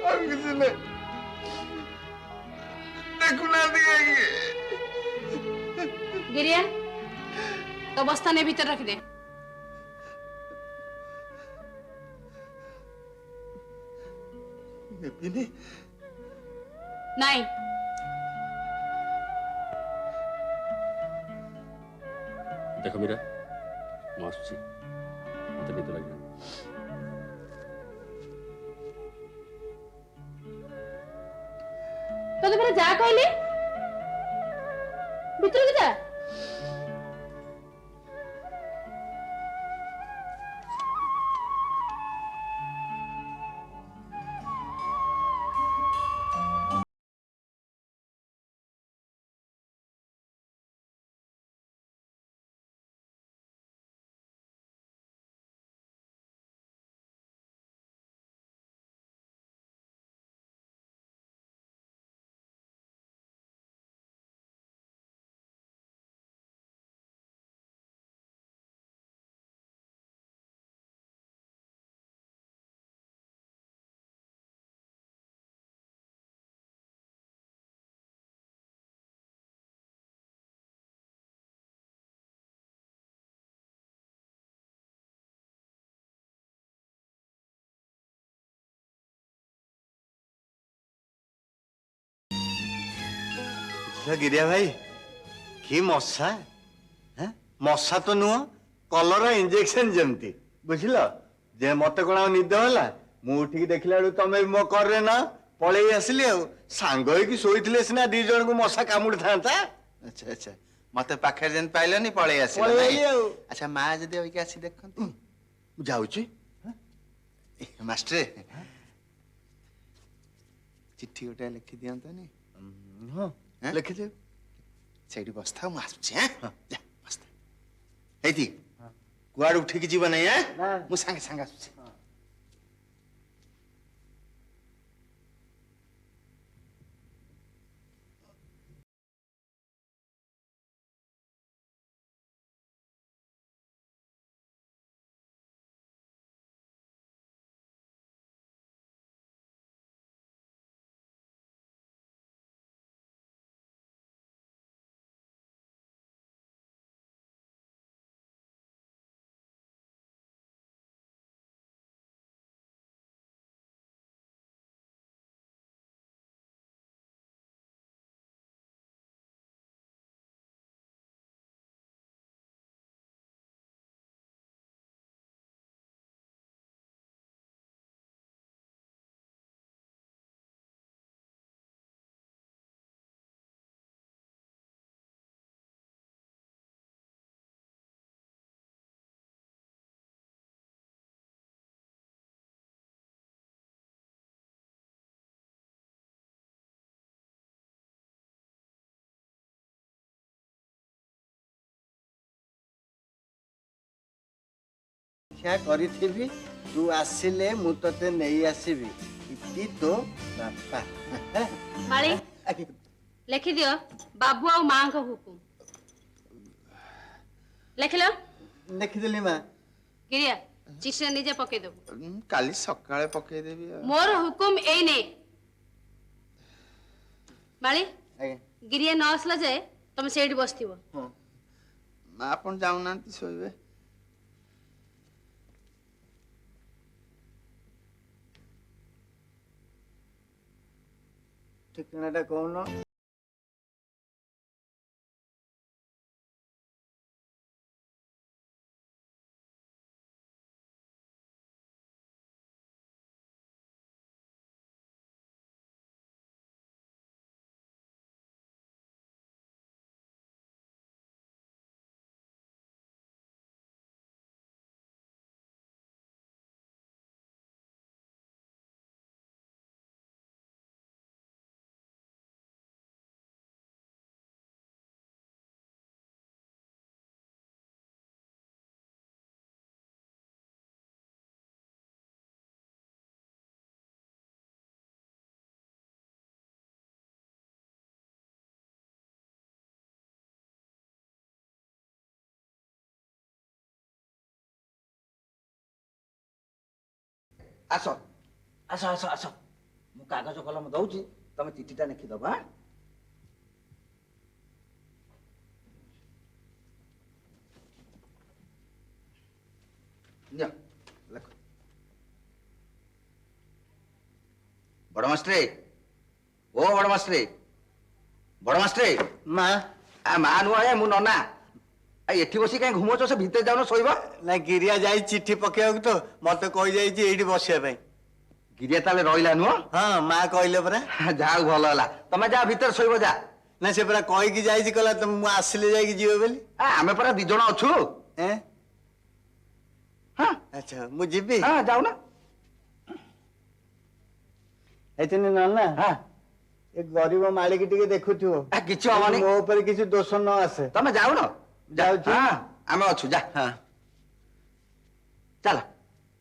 Speaker 1: আর কিছু নেই। দেখুন না দিকে
Speaker 2: गिरिया तो बस्ता ने भीतर रख दे।
Speaker 1: ନେବିନି।
Speaker 2: नहीं
Speaker 5: ଦେଖ ମୀରା ମୁଁ ଆସୁଛି, ମତେ ନିଦ ଲାଗିଲା।
Speaker 2: तो फिर जा कहली भीतर के जा।
Speaker 4: गिरिया भाई कि मशा मशा तो नुह कलर इंजेक्शन जमती बुझल जे मत कौन निद है मु उठिक देखला तुम मो कर ना पलि आसली सांग होगी शोले सिना दी जन को मशा कामुड़ था।
Speaker 1: अच्छा अच्छा मते पाखे जेन पाइलनी पळै आसिला
Speaker 4: पळै
Speaker 1: नहीं?
Speaker 4: आइली आउ।
Speaker 1: अच्छा मां जदी होई के आसी देखंती जाउची मास्टर चिट्ठी गोटे लिखि दियंतनी।
Speaker 4: हाँ
Speaker 1: हैं?
Speaker 4: लिखि दे
Speaker 1: सेठी बस्था मु आसुची। हैं जा बस्था हेती कुआड उठिक जीव नहीं है मु संगे संगे आसुची।
Speaker 4: क्या करी तू आसिले मु तते नहीं आसीबी इति तो बापा
Speaker 2: माली लिखि दियो बाबू आ मां को हुकुम लिख लो।
Speaker 4: लिखि देली मां।
Speaker 2: गिरिया चिठ्ठी निजे पके दो।
Speaker 1: काली सकाळे पके देबी।
Speaker 2: मोर हुकुम एई ने ମାଳି
Speaker 1: ଆଜ୍ଞା
Speaker 2: ଗିରିଆ ନ ଆସିଲା ଯାଏ ତମେ ସେଇଠି ବସିଥିବ।
Speaker 1: ହଁ ମା ଆପଣ ଯାଉନାହାନ୍ତି ଶୋଇବେ।
Speaker 4: ଠିକଣାଟା କହୁନ।
Speaker 7: ଆସ ଆସ ଆସ ଆସ ମୁଁ କାଗଜ କଲମ ଦଉଛି ତମେ ଚିଠିଟା ଲେଖିଦବ। ଆଁ ନିଅ ଲେଖ। ବଡ ମାଷ୍ଟ୍ରେ ଓ ବଡ ମାଷ୍ଟ୍ରେ ବଡ ମାଷ୍ଟ୍ରେ
Speaker 4: ମା
Speaker 7: ମା ନୁହଁ ମୁଁ ନନା। ଏଠି ବସି କାହିଁ ଘୁମଉଛ ସେ ଭିତରେ ଯାଉନ ଶୋଇବ।
Speaker 4: ନା ଗିରିଆ ଯାଇ ଚିଠି ପକେଇବାକୁ ତ ମତେ କହିଯାଇଛି ଏଇଠି ବସିବା ପାଇଁ।
Speaker 7: ଗିରିଆ ତାହେଲେ ରହିଲା ନୁହଁ?
Speaker 4: ହଁ ମା କହିଲେ ପରା।
Speaker 7: ଯାହା ହଉ ଭଲ ହେଲା ତମେ ଯା ଭିତରେ ଶୋଇବ ଯା।
Speaker 4: ନା ସେ ପରା କହିକି ଯାଇଛି କହିଲା ତ ମୁଁ ଆସିଲେ ଯାଇକି ଯିବ ବୋଲି।
Speaker 7: ଆମେ ପରା 2 ଜଣ ଅଛୁ।
Speaker 4: ଏଁ
Speaker 7: ହଁ
Speaker 4: ଆଚ୍ଛା ମୁଁ ଯିବି।
Speaker 7: ହଁ ଯାଉନା।
Speaker 4: ହେଇଥିନି ନନା
Speaker 7: ହଁ
Speaker 4: ଏ ଗରିବ ମାଳିକି ଟିକେ ଦେଖୁଥିବ।
Speaker 7: କିଛି ହବନି
Speaker 4: ମୋ ଉପରେ କିଛି ଦୋଷ ନ ଆସେ।
Speaker 7: ତମେ ଯାଉନ।
Speaker 4: ଯାଉଛି।
Speaker 7: ହଁ ଆମେ ଅଛୁ ଯା।
Speaker 4: ହଁ
Speaker 7: ଚାଲ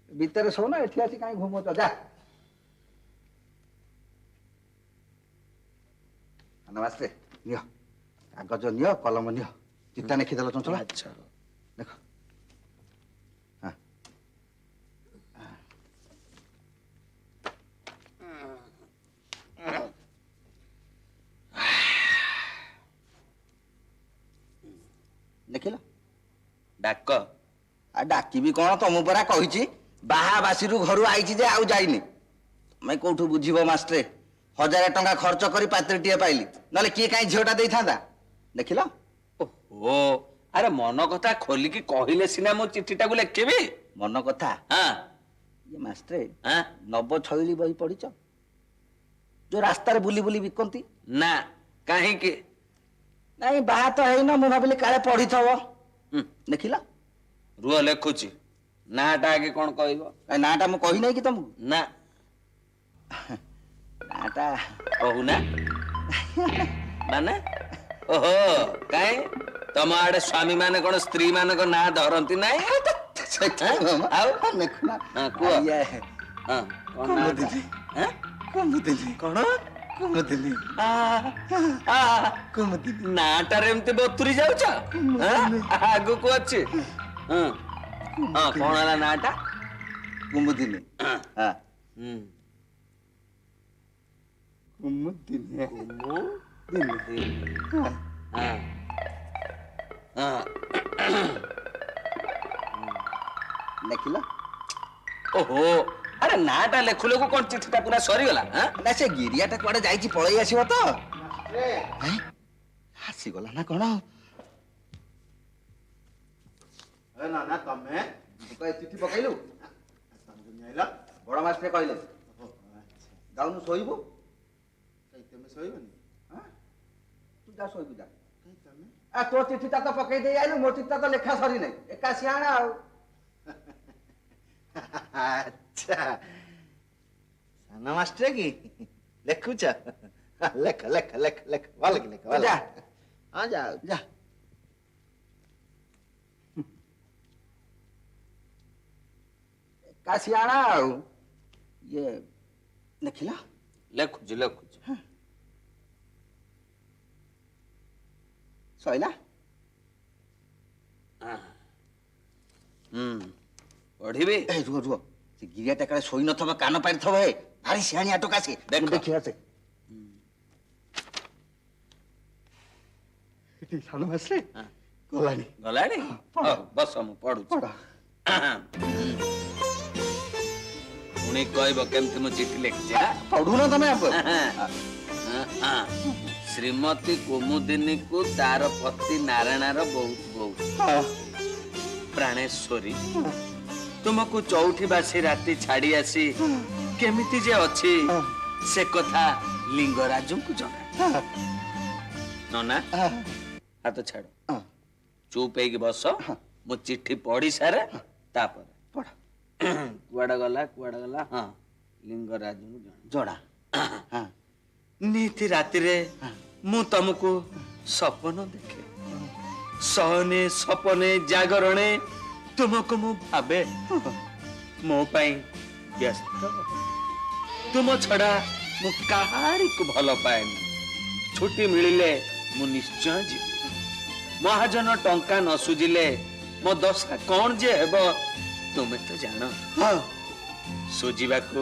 Speaker 7: ଭିତରେ ଶୋଉନ ଏଠି ଆସି କାହିଁ ଘୁମଉଛ ଯା। ନମସ୍ତେ ନିଅ କାଗଜ ନିଅ କଲମ ନିଅ ଚିଠା ଲେଖିଦେଲ ଚଞ୍ଚଳ।
Speaker 1: ଆଚ୍ଛା
Speaker 7: ଦେଖ ହଁ ଦେଖିଲ
Speaker 3: ଡାକ
Speaker 7: ଡାକିବି କଣ ତମକୁ ପରା କହିଛି ବାହାବାସିରୁ ଘରୁ ଆଇଛି ଯେ ଆଉ ଯାଇନି। ତମେ କୋଉଠୁ ବୁଝିବ ମାଷ୍ଟ୍ରେ 1000 ଟଙ୍କା ଖର୍ଚ୍ଚ କରି ପାତ୍ରଟିଏ ପାଇଲି ନହେଲେ କିଏ କାହିଁ ଝିଅଟା ଦେଇଥାନ୍ତା। ଦେଖିଲ
Speaker 3: ଓହୋ ଆରେ ମନ କଥା ଖୋଲିକି କହିଲେ ସିନା ମୁଁ ଚିଠିଟାକୁ ଲେଖିବି।
Speaker 7: ମନ କଥା।
Speaker 3: ହଁ
Speaker 7: ଇଏ ମାଷ୍ଟ୍ରେ
Speaker 3: ହଁ
Speaker 7: ନବଛଇଳି ବହି ପଢିଛ? ଯୋଉ ରାସ୍ତାରେ ବୁଲି ବୁଲି ବିକନ୍ତି।
Speaker 3: ନା କାହିଁକି?
Speaker 7: ନାଇଁ ବାହା ତ ହେଇନ ମୁଁ ଭାବିଲି କାଳେ ପଢିଥବ।
Speaker 3: ହୁଁ,
Speaker 7: ଦେଖିଲ
Speaker 3: ରୁହ ଲେଖୁଛି। ନାଟା ଆଗେ କଣ କହିବ?
Speaker 7: ନାଁଟା ମୁଁ କହିନାହିଁ କି ତମକୁ?
Speaker 3: ନା
Speaker 7: ନାଁଟା
Speaker 3: କହୁନା ମାନେ ଓହୋ କାଇଁ ତମ ଆଡେ ସ୍ୱାମୀ ମାନେ କଣ ସ୍ତ୍ରୀ ମାନଙ୍କ ନାଁ ଧରନ୍ତି ନାଇଁ?
Speaker 7: ଆଉ ଦେଖୁନ
Speaker 3: ହଁ, କୁହ।
Speaker 7: ଇଏ
Speaker 3: ହଁ କଣ ନାଁଟା? ଆଁ?
Speaker 7: କୁମୁଦିନି
Speaker 3: କଣ
Speaker 7: କୁମୁଦିନି କୁମୁଦିନି
Speaker 3: ନାଟାରେ ଏମିତି ବତୁରି ଯାଉଛ? ଆଁ? ଆଗକୁ ଅଛି ହଁ ହଁ କଣ ହେଲା ନାଟା?
Speaker 7: କୁମୁଦିନି
Speaker 3: ହଁ
Speaker 7: ହଁ
Speaker 3: ହୁଁ
Speaker 7: କୁମୁଦିନି
Speaker 3: ହଁ ହଁ
Speaker 7: ଲେଖିଲ।
Speaker 3: ଓହୋ ଆରେ ନାଟା ଲେଖୁ ଲେଖୁ କଣ ଚିଠିଟା ପୁରା ସରିଗଲା? ଆଁ?
Speaker 7: ନା ସେ ଗିରିଆଟା କୁଆଡେ ଯାଇଛି ପଳେଇ ଆସିବ ତ। ହେଁ? ଆସିଗଲା ନା କଣ?
Speaker 1: ନା ତମେ
Speaker 7: ତୁ କାଇଁ ଚିଠି ପକେଇଲୁ? ବଡ ମାଷ୍ଟ୍ରେ କହିଲେ ଯାଉନୁ ଶୋଇବୁ।
Speaker 1: ତମେ ଶୋଇବନି?
Speaker 7: ତୁ ଯା ଶୋଇବୁ ଯା। ତୋ ଚିଠିଟା ତ ପକେଇ ଦେଇ ଆଇଲୁ ମୋ ଚିଠିଟା ତ ଲେଖା ସରିନାହିଁ। ଏକା ସିଆଣ ଆଉ।
Speaker 1: ଆଚ୍ଛା ସାନ ମାଷ୍ଟ୍ରେ କି ଲେଖୁଛ? ଲେଖ ଲେଖ ଲେଖ ଲେଖ ଭଲ କି ଲେଖ ଭଲ।
Speaker 7: ଯା
Speaker 1: ହଁ ଯାଉ
Speaker 7: ଯା। ଏକା ସିଆଣ ଆଉ। ଇଏ ଲେଖିଲ?
Speaker 3: ଲେଖୁଛି ଲେଖୁଛି
Speaker 7: ସଇଲା?
Speaker 3: ହୁଁ ପଢିବି?
Speaker 7: ରୁହ ରୁହ ସେ ଗିରିଆଟା କାଳେ ଶୋଇ ନଥିବ କାନ ପାରିଥିବ। ଭାରି ସିଆଣିଆ ଟୋକା ସେ।
Speaker 3: ଦେଖ।
Speaker 7: ଦେଖିବା ସେ ଏଠି ସାନ ମାସରେ ଗଲାଣି
Speaker 3: ଗଲାଣି ହଉ, ବସ ମୁଁ ପଢୁଛି
Speaker 7: ପଢ।
Speaker 3: ପୁଣି କହିବ କେମିତି ମୁଁ ଚିଠି ଲେଖିଛି ଆଁ?
Speaker 7: ପଢୁନ ତମେ
Speaker 3: ଶ୍ରୀମତୀ କୁମୁଦିନୀକୁ ତାର ପତି ନାରାୟଣର ବହୁତ ବହୁତ ପ୍ରାଣେଶ୍ୱରୀ ତୁମକୁ ଚଉଠି ବାସି ରାତି ଛାଡି ଆସି କେମିତି ଯେ ଅଛି ସେ କଥା ଲିଙ୍ଗରାଜଙ୍କୁ ଜଣା। ନନା ହାତ ଛାଡ, ଚୁପ ହେଇକି ବସ, ମୁଁ ଚିଠି ପଢି ସାରେ ତାପରେ
Speaker 7: ପଢ।
Speaker 3: କୁଆଡେ ଗଲା ହଁ ଲିଙ୍ଗରାଜଙ୍କୁ ଜଣା।
Speaker 7: ହଁ
Speaker 3: ନିତି ରାତିରେ ମୁଁ ତମକୁ ସପନ ଦେଖେ, ସହନେ ସପନେ ଜାଗରଣେ ତୁମକୁ ମୁଁ ଭାବେ, ମୋ ପାଇଁ ବ୍ୟସ୍ତ, ତୁମ ଛଡା ମୁଁ କାହାରିକୁ ଭଲ ପାଏନି। ଛୁଟି ମିଳିଲେ ମୁଁ ନିଶ୍ଚୟ ଯିବି। ମହାଜନ ଟଙ୍କା ନ ସୁଝିଲେ ମୋ ଦଶା କଣ ଯେ ହେବ ତୁମେ ତ ଜାଣ। ସୁଝିବାକୁ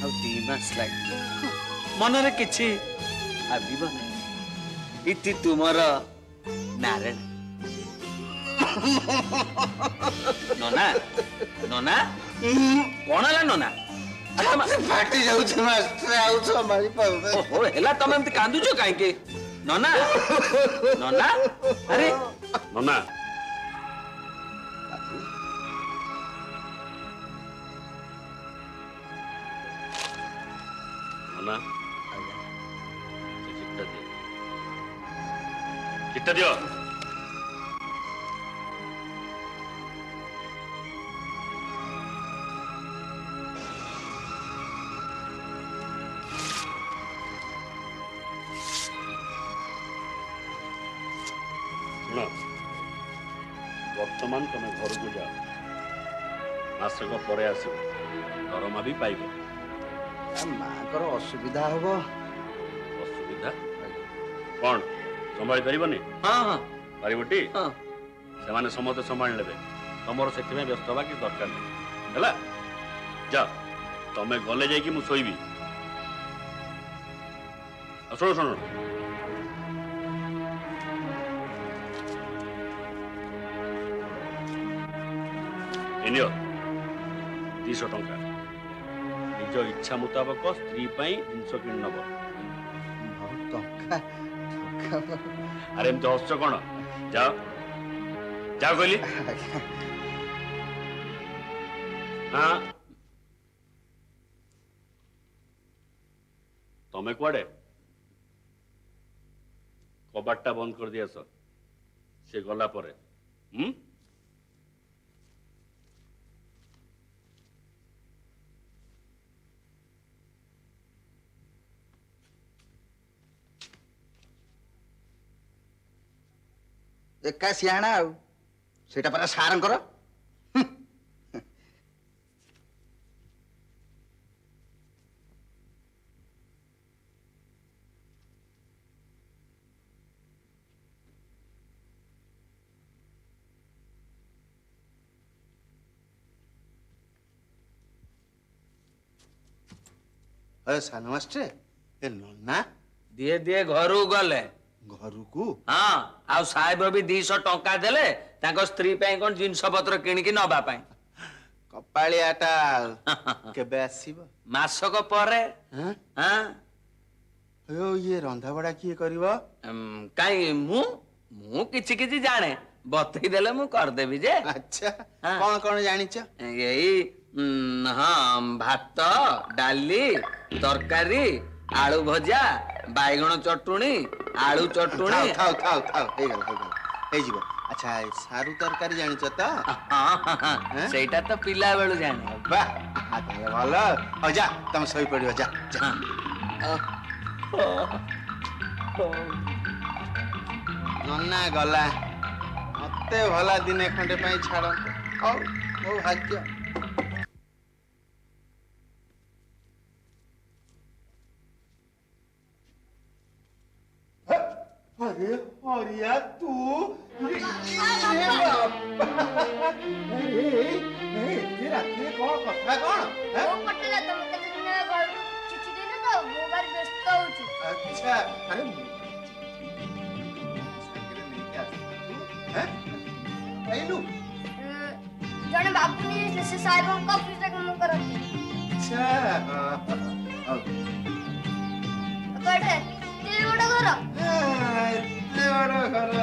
Speaker 3: ଆଉ 2 ମାସ ଲାଗିବ। ମନରେ କିଛି ଭାବିବ ନାହିଁ। ଇତି ତୁମର ନାରାୟଣ। ନନା ନନା କଣ ହେଲା ନନା?
Speaker 7: ଫାଟି ଯାଉଛି ମାଷ୍ଟର ଆଉ ସମ୍ଭାଳି ପାରୁନି।
Speaker 3: ଓହୋ ହେଲା, ତମେ ଏମିତି କାନ୍ଦୁଛ କାହିଁକି ନନା? ନନା ଆରେ
Speaker 5: ନନା ନନା ସେ ଚିଠା ଦିଅ, ଚିଠା ଦିଅ। ଶୁଣ, ବର୍ତ୍ତମାନ ତମେ ଘରକୁ ଯାଅ, ମାସକ ପରେ ଆସିବ, ଦରମା ବି ପାଇବ।
Speaker 7: ମାଙ୍କର ଅସୁବିଧା ହବ।
Speaker 5: ଅସୁବିଧା କଣ ସମ୍ଭାଳି ପାରିବନି?
Speaker 3: ହଁ ହଁ
Speaker 5: ପାରିବଟି?
Speaker 3: ହଁ
Speaker 5: ସେମାନେ ସମସ୍ତେ ସମ୍ଭାଳି ନେବେ, ତମର ସେଥିପାଇଁ ବ୍ୟସ୍ତ ହବା କିଛି ଦରକାର ନାହିଁ। ହେଲା, ଯାଅ, ତମେ ଗଲେ ଯାଇକି ମୁଁ ଶୋଇବି। ଶୁଣ ଶୁଣ, ନିଅ 200 ଟଙ୍କା, ନିଜ ଇଚ୍ଛା ମୁତାବକ ସ୍ତ୍ରୀ ପାଇଁ ଜିନିଷ କିଣି ନବ।
Speaker 7: ଟଙ୍କା
Speaker 5: ଆରେ ଏମିତି ହସୁଛ କଣ? ଯାଅ ଯାଅ କହିଲି। ହଁ ତମେ କୁଆଡେ? କବାଟଟା ବନ୍ଦ କରିଦେଇ ଆସ, ସେ ଗଲା ପରେ।
Speaker 7: ଏକା ସିଆଣା ଆଉ ସେଇଟା ପରା ସାରଙ୍କର। ସାନ ମାଷ୍ଟରେ ଏ ନନା
Speaker 3: ଦିଏ ଦିଏ ଘରକୁ ଗଲେ।
Speaker 7: ଘରକୁ?
Speaker 3: ହଁ, ଆଉ ସାହେବ ବି 200 ଟଙ୍କା ଦେଲେ ତାଙ୍କ ସ୍ତ୍ରୀ ପାଇଁ କଣ ଜିନିଷ ପତ୍ର କିଣିକି ନବା ପାଇଁ।
Speaker 7: କପାଳିଆଟା କେବେ ଆସିବ?
Speaker 3: ମାସକ ପରେ।
Speaker 7: ଇଏ ରନ୍ଧାବଢା କିଏ କରିବ?
Speaker 3: କାଇଁ ମୁଁ କିଛି କିଛି ଜାଣେ, ବତେଇ ଦେଲେ ମୁଁ କରିଦେବି ଯେ।
Speaker 7: ଆଚ୍ଛା,
Speaker 3: ହଁ।
Speaker 7: କଣ କଣ ଜାଣିଛ?
Speaker 3: ଏଇ ହଁ, ଭାତ, ଡାଲି, ତରକାରୀ, ଆଳୁ ଭଜା, ବାଇଗଣ ଚଟୁଣି, ଆଳୁ ଚଟୁଣି।
Speaker 7: ଥାଉ ଥାଉ ଥାଉ, ହେଇଗଲା ହେଇଯିବ। ଆଚ୍ଛା, ସାରୁ ତରକାରୀ ଜାଣିଛ ତ?
Speaker 3: ସେଇଟା ତ ପିଲା ବେଳୁ ଜାଣେ।
Speaker 7: ବାଃ, ତାହେଲେ ଭଲ। ହଉ ଯା, ତମେ ଶୋଇ ପଡିବ, ଯା। ନନା ଗଲା, ମତେ ଭଲା ଦିନେ ଖଣ୍ଡେ ପାଇଁ ଛାଡନ୍ତୁ। ହଉ, ମୋ ଭାଗ୍ୟ। अरे हरिया तू अरे एते रातिरे कौन कथा कौन
Speaker 8: वो पटेला तुम केते दिन घर चिट्ठी देना तो वो बार व्यस्त होची।
Speaker 7: अच्छा अरे କହିଲୁ
Speaker 8: ଜଣେ ବାବୁ ନେଇ ସେ ସାହେବଙ୍କ ଅଫିସରେ କାମ କରନ୍ତି
Speaker 7: ଆଚ୍ଛା
Speaker 8: କୁଆଡେ ଏତେ ବଡ ଘର
Speaker 7: ଏତେ ବଡ ଘର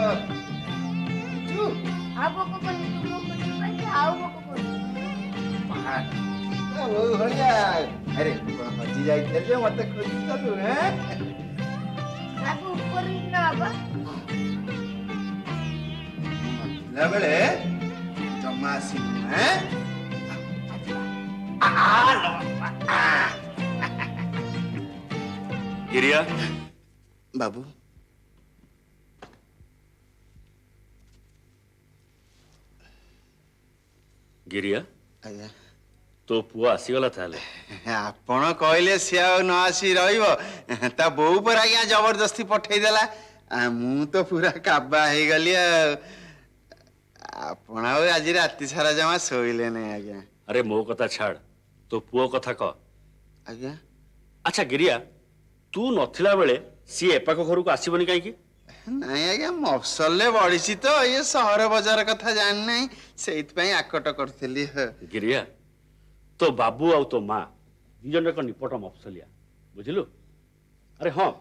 Speaker 8: ଆଉ ଭୋକ କରୁନି ତୁ ଭୋକ କରୁଛୁ ପାଇଁ ଆଉ ଭୋକ କରୁନି
Speaker 7: ବହୁ ଭଳିଆ ଆରେ ହଜି ଯାଇଥିଲେ ଯେ ମତେ ଖୋଜିଛ ତୁ
Speaker 8: ବାବୁ ଉପରେ ନା ବାବା
Speaker 7: ବେଳେ ଜମା ଆସିବୁ
Speaker 5: गिरिया
Speaker 7: ବାବୁ
Speaker 5: गिरिया
Speaker 7: ଆଜ୍ଞା
Speaker 5: तो पुआ आसीगला ताले
Speaker 7: ଆପଣ କହିଲେ ସିଏ ଆଉ ନ ଆସି ରହିବ ତା ବୋଉ पर ଆଜ୍ଞା ଜବରଦସ୍ତି ପଠେଇଦେଲା ମୁଁ ତ ପୁରା କାବା ହେଇଗଲି ଆଉ ଆପଣ ଆଉ ଆଜି ରାତି ସାରା ଜମା ଶୋଇଲେ ନାହିଁ ଆଜ୍ଞା
Speaker 5: अरे मो कथा छाड़ तो पुओ कथा कह
Speaker 7: ଆଜ୍ଞା
Speaker 5: अच्छा गिरिया तू नथिला बेले सी एपाक घर को आसीबनी काई
Speaker 7: ନାଇଁ ଆଜ୍ଞା ମଫସଲରେ ବଢିଛି ତ ଇଏ ସହର ବଜାର କଥା ଜାଣି ନାହିଁ ସେଇଥିପାଇଁ ଆକଟ କରିଥିଲି
Speaker 5: गिरिया तो बाबू आउ तो माँ दी जन एक निपट मफसलिया बुझिलु अरे हाँ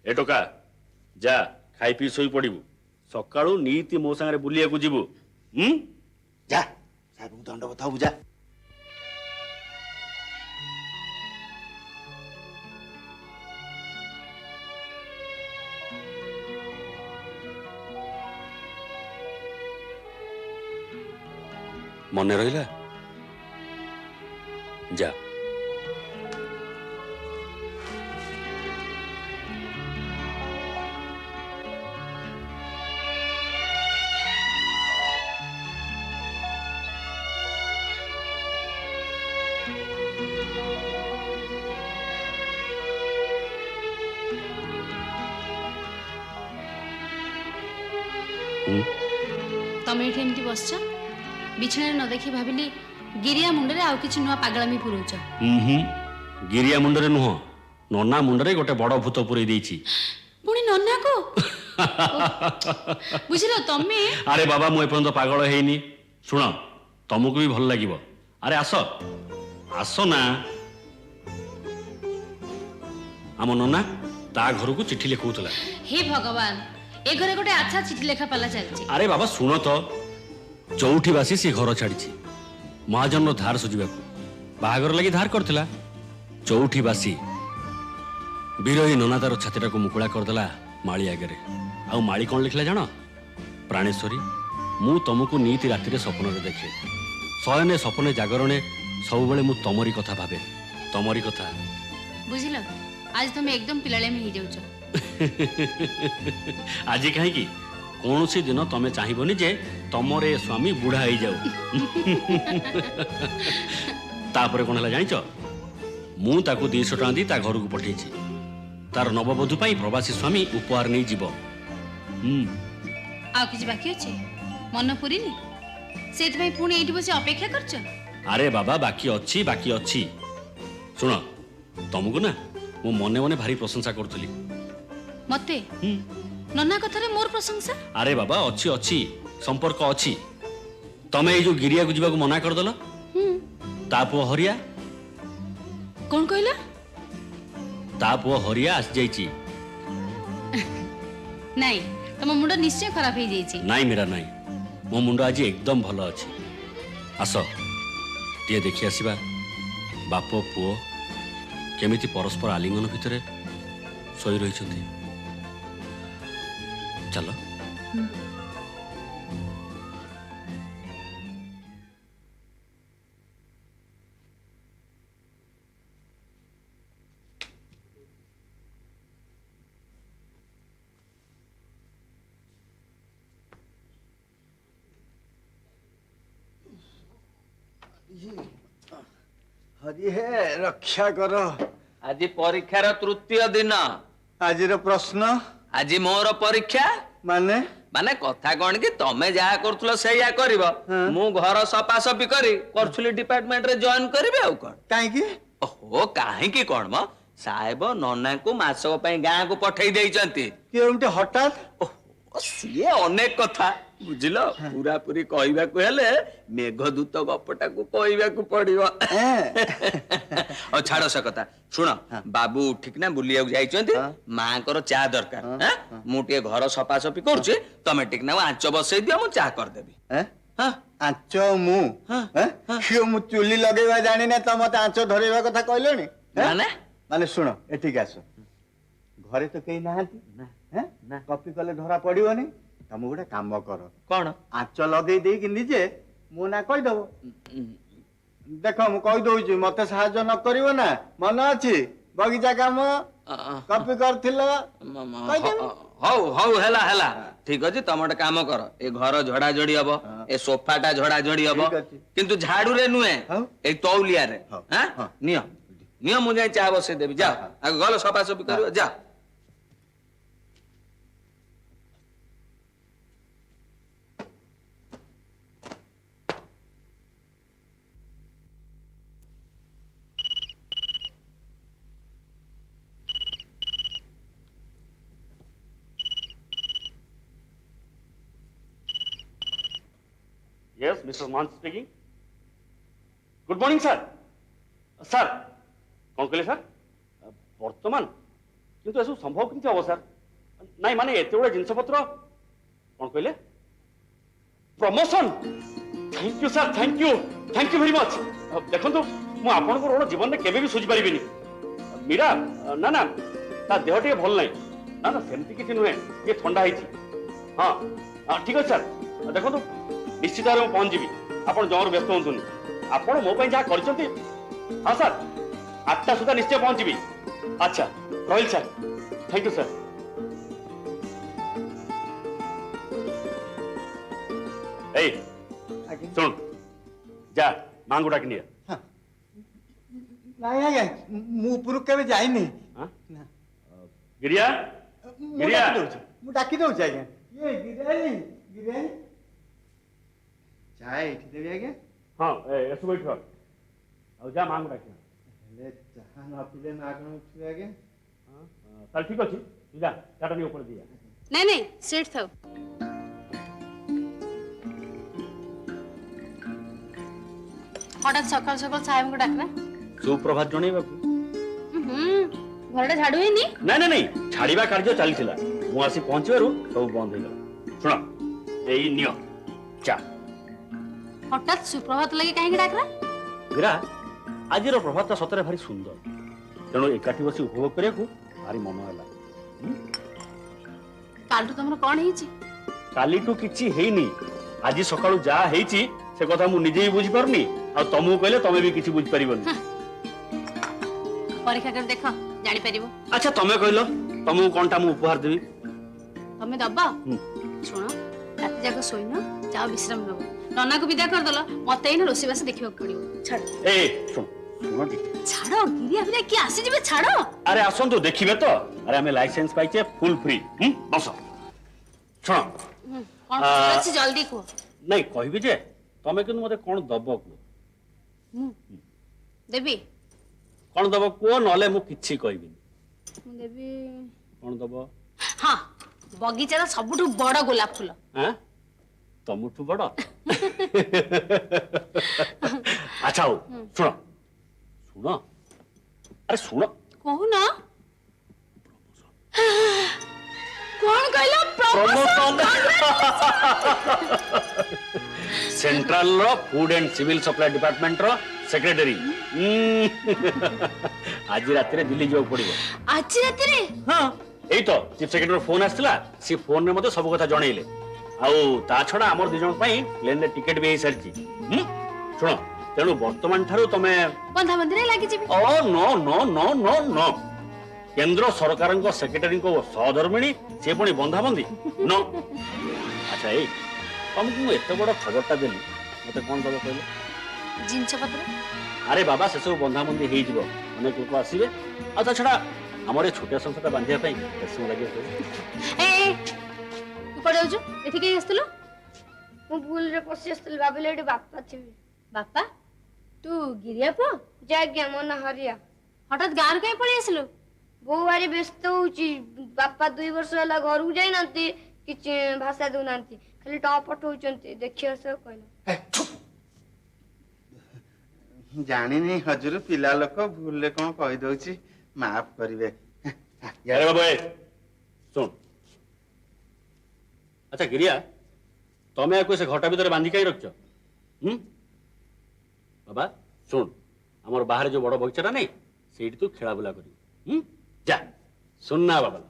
Speaker 5: ए टोका जा खाई पी सोई पड़िबु सकाळु नीति मो संगे बुलिया को जीवु
Speaker 7: ଯା ସାହେବଙ୍କୁ ଦଣ୍ଡ ବତାବୁ ଯା
Speaker 5: मने रहिला जा
Speaker 2: ତମେ ଏଠି ଏମିତି ବସିଛ ବିଛଣାରେ ନ ଦେଖି ଭାବିଲି ଗିରିଆ ମୁଣ୍ଡରେ ଆଉ କିଛି ନୂଆ ପାଗଳାମି ପୁରଉଛ
Speaker 5: गिरिया मुंडरे नुह नना मुंडरे गोटे बड़ भूत पुरई देइछि
Speaker 2: ପୁଣି ନନାକୁ ବୁଝିଲ ତମେ
Speaker 5: अरे बाबा मु एपर्यंत पागल हेइनी सुन तुमको भी भल लागिबो अरे आस आस ना आम नना ता घर को चिट्ठी लिखौतला
Speaker 2: हे भगवान ए घरे गोटे आछा चिठी लेखा पाला चलछि
Speaker 5: अरे बाबा सुन तो चौठी बासी सी घर छाड़ी महाजन धार सुझा बाहागर लगी धार करथिला चौठी बासी बिरही नना तार छातीटा को मुकुला करदेला माली आगे आउ माली कौन लिखला जान प्राणेश्वरी मु तुमको नीति राति सपन देखे शयने सपने जागरणे सब बेले मु तमरी कथा भावे तमरी कथा
Speaker 2: बुझिल आज तुम एकदम पिलाळेमी हो जाउछ
Speaker 5: आज कहीं कौन सी दिन तमें चाहबनी जे तमरे स्वामी बुढ़ा हो जाऊ तापर कौन है जाच मु 200 टका दी ता घर को पठे तार नवबधू प्रवासी स्वामी उपहार नहीं जीव
Speaker 2: आ किछ बाकी अछि मन पुरीनी सेति भाई पुणी एठी बसी अपेक्षा करछ
Speaker 5: अरे बाबा बाकी अच्छी सुन तुमको ना मु मने मने भारी प्रशंसा करूली
Speaker 2: मते नन्ना कथारे मोर प्रशंसा
Speaker 5: अरे बाबा अच्छी संपर्क अच्छी तमे ये जो गिरिया को जीवा को मना कर दल ता पुओ हरिया
Speaker 2: कौन कहला
Speaker 5: ता पुओ हरिया आस जाइची
Speaker 2: नहीं तम मुंड निश्चय खराब हो जाइची
Speaker 5: नहीं मेरा नहीं मो मुंड आज एकदम भल अच्छी आस टे देखी आसवा बाप पुओ केमिति परस्पर आलिंगन भितर शोई रही चलो
Speaker 7: हरि हे रक्षा कर
Speaker 3: आज परीक्षार तृतीय दिन
Speaker 7: आज प्रश्न
Speaker 3: आज मोर परीक्षा
Speaker 7: माने
Speaker 3: माने कथा कौन कि तमे जहा करथुलो सेया करिवो मु घर सफा सफी करी करछुली डिपार्टमेंट रे जॉइन करबे आउ कोन
Speaker 7: काहे की
Speaker 3: ओहो काहे की कोन म साहेब नन्ना को मासक पई गां को पठेई देइचंती
Speaker 7: केउंटे हठात
Speaker 3: ओहो सिए अनेक कथा ବୁଝିଲ ପୁରା ପୁରି କହିବାକୁ ହେଲେ ମେଘଦୂତ ଗପଟାକୁ କହିବାକୁ ପଡିବ। ଆଉ ଛାଡ ସେ କଥା ଶୁଣ ବାବୁ ଉଠିକିନା ବୁଲିବାକୁ ଯାଇଛନ୍ତି ମାଙ୍କର ଚା ଦରକାର ମୁଁ ଟିକେ ଘର ସଫାସଫି କରୁଛି ତମେ ଟିକେ ନା ଆଞ୍ଚ ବସେଇ ଦିଅ ମୁଁ ଚା କରିଦେବି।
Speaker 4: ଆଞ୍ଚ ମୁଁ ମୁଁ ଚୁଲି ଲଗେଇବା ଜାଣିନେ ତ ମତେ ଆଞ୍ଚ ଧରେଇବା କଥା କହିଲେଣି।
Speaker 3: ମାନେ
Speaker 4: ମାନେ ଶୁଣ ଏଠିକି ଆସ ଘରେ ତ କେହି ନାହାନ୍ତି କପି କଲେ ଧରା ପଡିବନି ତମେ ଗୋଟେ କାମ କର
Speaker 3: କଣ
Speaker 4: ଆଞ୍ଚ ଲଗେଇ ଦେଇକି ନିଜେ ମୋ ନା କହିଦବ। ଦେଖ ମୁଁ କହିଦଉଛି ମତେ ସାହାଯ୍ୟ ନ କରିବ ନା ମନେ ଅଛି ବଗିଚା କାମ କପି କରିଥିଲ
Speaker 3: ହଉ ହଉ ହେଲା ହେଲା ଠିକ ଅଛି ତମେ ଗୋଟେ କାମ କର ଏ ଘର ଝଡାଝଡି ହବ ଏ ସୋଫାଟା ଝଡାଝଡି ହବ କିନ୍ତୁ ଝାଡୁରେ ନୁହେଁ ଏଇ ତଉଲିଆରେ ନିଅ ନିଅ ମୁଁ ଯାଇ ଚା ବସେଇ ଦେବି ଯାଅ ଆଉ ଘର ସଫାସଫି କରିବ ଯା।
Speaker 5: Yes, Mr. Mann speaking. Good morning, sir. Sir, कौन कहले सर वर्तमान किंतु ऐसा संभव किंतु हम सर नहीं माने एते बड़ा जिनस पत्र कौन कहले promotion. Thank you sir thank you very much. देखो मु आपन को ऋण जीवन में केबे भी सुझी परिबिनी मीरा ना ना ता देह टे भल नहीं ना ना सेमती किछि नुहे ये ठंडा हिची। हां ठीक है सर देखो निश्चित भाव में पहुंच जी आप जमार व्यस्त हूँ आप मो जहाँ कर। हाँ सर 8टा सुधा निश्चय पहुंची। अच्छा रही सर थैंक यू सर। ए सुन जा मां को डाक निया।
Speaker 4: नहीं आज्ञा मु ऊपर केबे जाइनी।
Speaker 5: गिरिया गिरिया
Speaker 4: मु डाकी दउछ आज्ञा ये गिरियानी गिरियानी चाय एठी देबी आज्ञा।
Speaker 5: हाँ एसु बैठ आ जा मां को डाक
Speaker 4: ले चाहा न पीले ना कण उठबे आज्ञा।
Speaker 5: चल ठीक अछि तू जा चाटा नहीं ऊपर दिया।
Speaker 2: नहीं नहीं सीट थाओ हठात सकाल सकाल साहेब को डाकना
Speaker 5: सुप्रभात जणे बाबू।
Speaker 2: घरटा झाड़ू हेनी
Speaker 5: नहीं नहीं नहीं छाड़ीबा कार्य चलथिला मु आसी पहुंचबारु सब बंद हो गला। सुनो एई नियो चा।
Speaker 2: हठात सुप्रभात लगे कहीं डाकरा
Speaker 5: वीरा आज प्रभात सतरे भारी सुंदर तेणु एकाठी बसी उपभोग करिया भारी मन है।
Speaker 2: कालू तुम कौन है
Speaker 5: कालीटू किछि हेइनी आज सकाळू जा हेइछि से कथा मु निजे ही बुझी पारनी आ तमु कहले तमे भी किछि बुझी परिबनी।
Speaker 2: परीक्षा कर देखो जानि परिबो।
Speaker 5: अच्छा तमे कहलो तमु कोनटा मु उपहार देबी
Speaker 2: तमे दबा सुनो रात जाक सोइनो जाओ विश्राम लो नना को विदा कर दलो मते इन रोसीबास देखियो पड़ियो छाड़
Speaker 5: ए सुन सुनो ठीक
Speaker 2: छाड़ो गिरिया फिरे की आसी जिवे छाड़ो।
Speaker 5: अरे आसंतु देखिबे तो अरे हमें लाइसेंस पाइचे फुल फ्री बस सुनो
Speaker 2: कोन अछि जल्दी को
Speaker 5: नहीं कहबी जे तमे किन मते कोन दबो को
Speaker 2: देबी
Speaker 5: कोन दबो को नले मु किछि कहबी
Speaker 2: देबी
Speaker 5: कोन दबो।
Speaker 2: हां बगीचार सबुठु बड़ गोलाप फूल।
Speaker 5: हां तमुठु बड़ अच्छा हो सुनो सुनो अरे सुनो
Speaker 2: कहूना कौन कहला
Speaker 5: प्रमोशन सेंट्रल रो food and civil supply department रो सेक्रेटरी आज रात रे दिल्ली जाऊ पड़िबो।
Speaker 2: आज रात रे
Speaker 5: हां एई तो चीफ सेक्रेटरी फोन आस्तिला सी फोन रे मते सब कथा जणैले आउ ता छडा हमर दि जण पई प्लेन रे टिकट भी सरची सुनो तेणु वर्तमान ठारू तमे
Speaker 2: बंधा बंधरे लागि जिबी।
Speaker 5: ओ नो नो नो नो नो केंद्र सरकार सेक्रेटरी को सहधर्मिणी से पुणी बंधाबंदी नो। अच्छा ए तुमको मु एत बड़ खबरटा देली मते कोन दबो कहले
Speaker 2: जिंस पत्र
Speaker 5: अरे बाबा से सब बंधाबंदी हे जिवो अनेक लोक आसीबे आ ता छडा हमरे छोटे संस्था बांधिया पई पैसा लागे
Speaker 2: ए तू पड़ जाऊ एथि के आस्तलो
Speaker 8: मु भूल रे पसी आस्तल बाबले एडी बापा थिबी।
Speaker 2: बापा तू गिरिया पो
Speaker 8: जाग्या मन हरिया
Speaker 2: हठात गार कहीं पड़ी आसलु
Speaker 8: बहु बारी व्यस्त होउची बापा 2 वर्ष होला घर को जाई नंती किछ भाषा दउ नंती ଖାଲି ଟପ ପଠଉଛନ୍ତି ଦେଖି ଆସ କହିଲା।
Speaker 1: ଜାଣିନି ହଜୁର, ପିଲା ଲୋକ ଭୁଲରେ କଣ କହିଦଉଛି, ମାଫ କରିବେ।
Speaker 5: अरे बाबू ए सुन अच्छा गिरिया तमें आको से घटा भीतर बांधी कहीं रखछ बाबा सुन हमर बाहर जो बड़ बगीचाटा नहीं सेठी तू खेला बुला करी जा सुन ना बाबा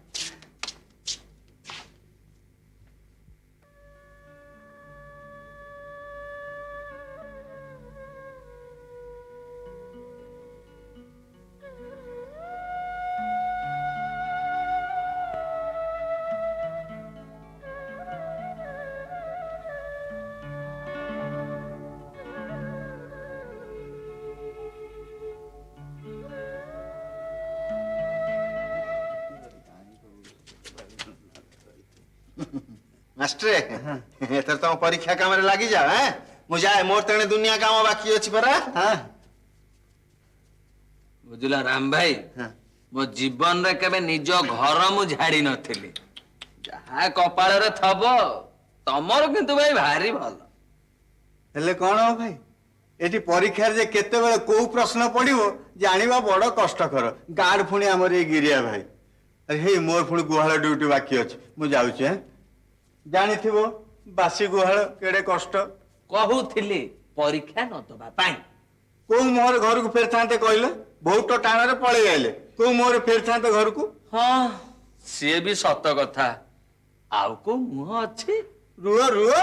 Speaker 1: मास्टर एथर तुम परीक्षा काम लगी जाओ। हैं मुझे मोर तेणे दुनिया काम बाकी अच्छी परा।
Speaker 7: हाँ
Speaker 3: बुझला राम भाई
Speaker 1: हाँ।
Speaker 3: मो जीवन रे केबे निज घर मु झाड़ी नथिली जहा कपाळ रे थबो तमर किंतु भाई भारी भल
Speaker 4: हेले कौन हो भाई एटी परीक्षा जे केते बेले को प्रश्न पड़िबो जानिबा बड़ कष्टकर। गार्ड पुणी हमर ए गिरिया भाई। अरे हे मोर पुणी गुहाळ ड्यूटी बाकी अछि मु जाउछि। हैं जानिथिबो बासी गुहाळ केडे कष्ट।
Speaker 3: कहूथिली परीक्षा न दबा पाई
Speaker 4: को मोर घर को फेर थांते कहले बहुत टाण रे पळे आइले को मोर फेर थांते घर को।
Speaker 3: हां से भी सत कथा आउ को मुह अछि
Speaker 4: रुह रुह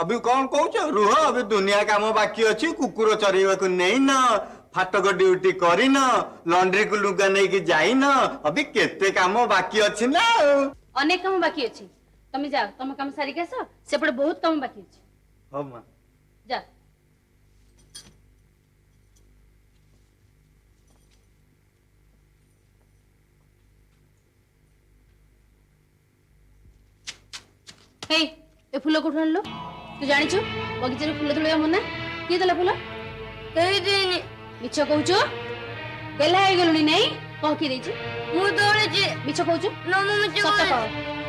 Speaker 4: अभी कौन कहूछ रुह अभी दुनिया काम बाकी अछि। कुकुर चरेवा को नहीं न फाटक ड्यूटी करी न लॉन्ड्री को लुगा नहीं कि जाई न अभी केते काम बाकी अछि ना।
Speaker 2: अनेक काम बाकी अछि। तमे जाओ तम काम सारी के आस सेपटे बहुत काम बाकी अछि।
Speaker 4: हो मां
Speaker 2: जा हे ए फूल कोठु आनलो तू जानिछु बगीचा रे फूल तोलिया मना किए देला फूल
Speaker 8: କେହି ଦେଇନି।
Speaker 2: मिछ कहूछु गेला हे गेलुनी नहीं कह की देछि
Speaker 8: ମୁଁ ଦୌଡ଼ିଛି।
Speaker 2: मिछ कहूछु
Speaker 8: ନା ମୁଁ ମିଛ
Speaker 2: ସତ
Speaker 8: କହୁଛି।
Speaker 2: କହ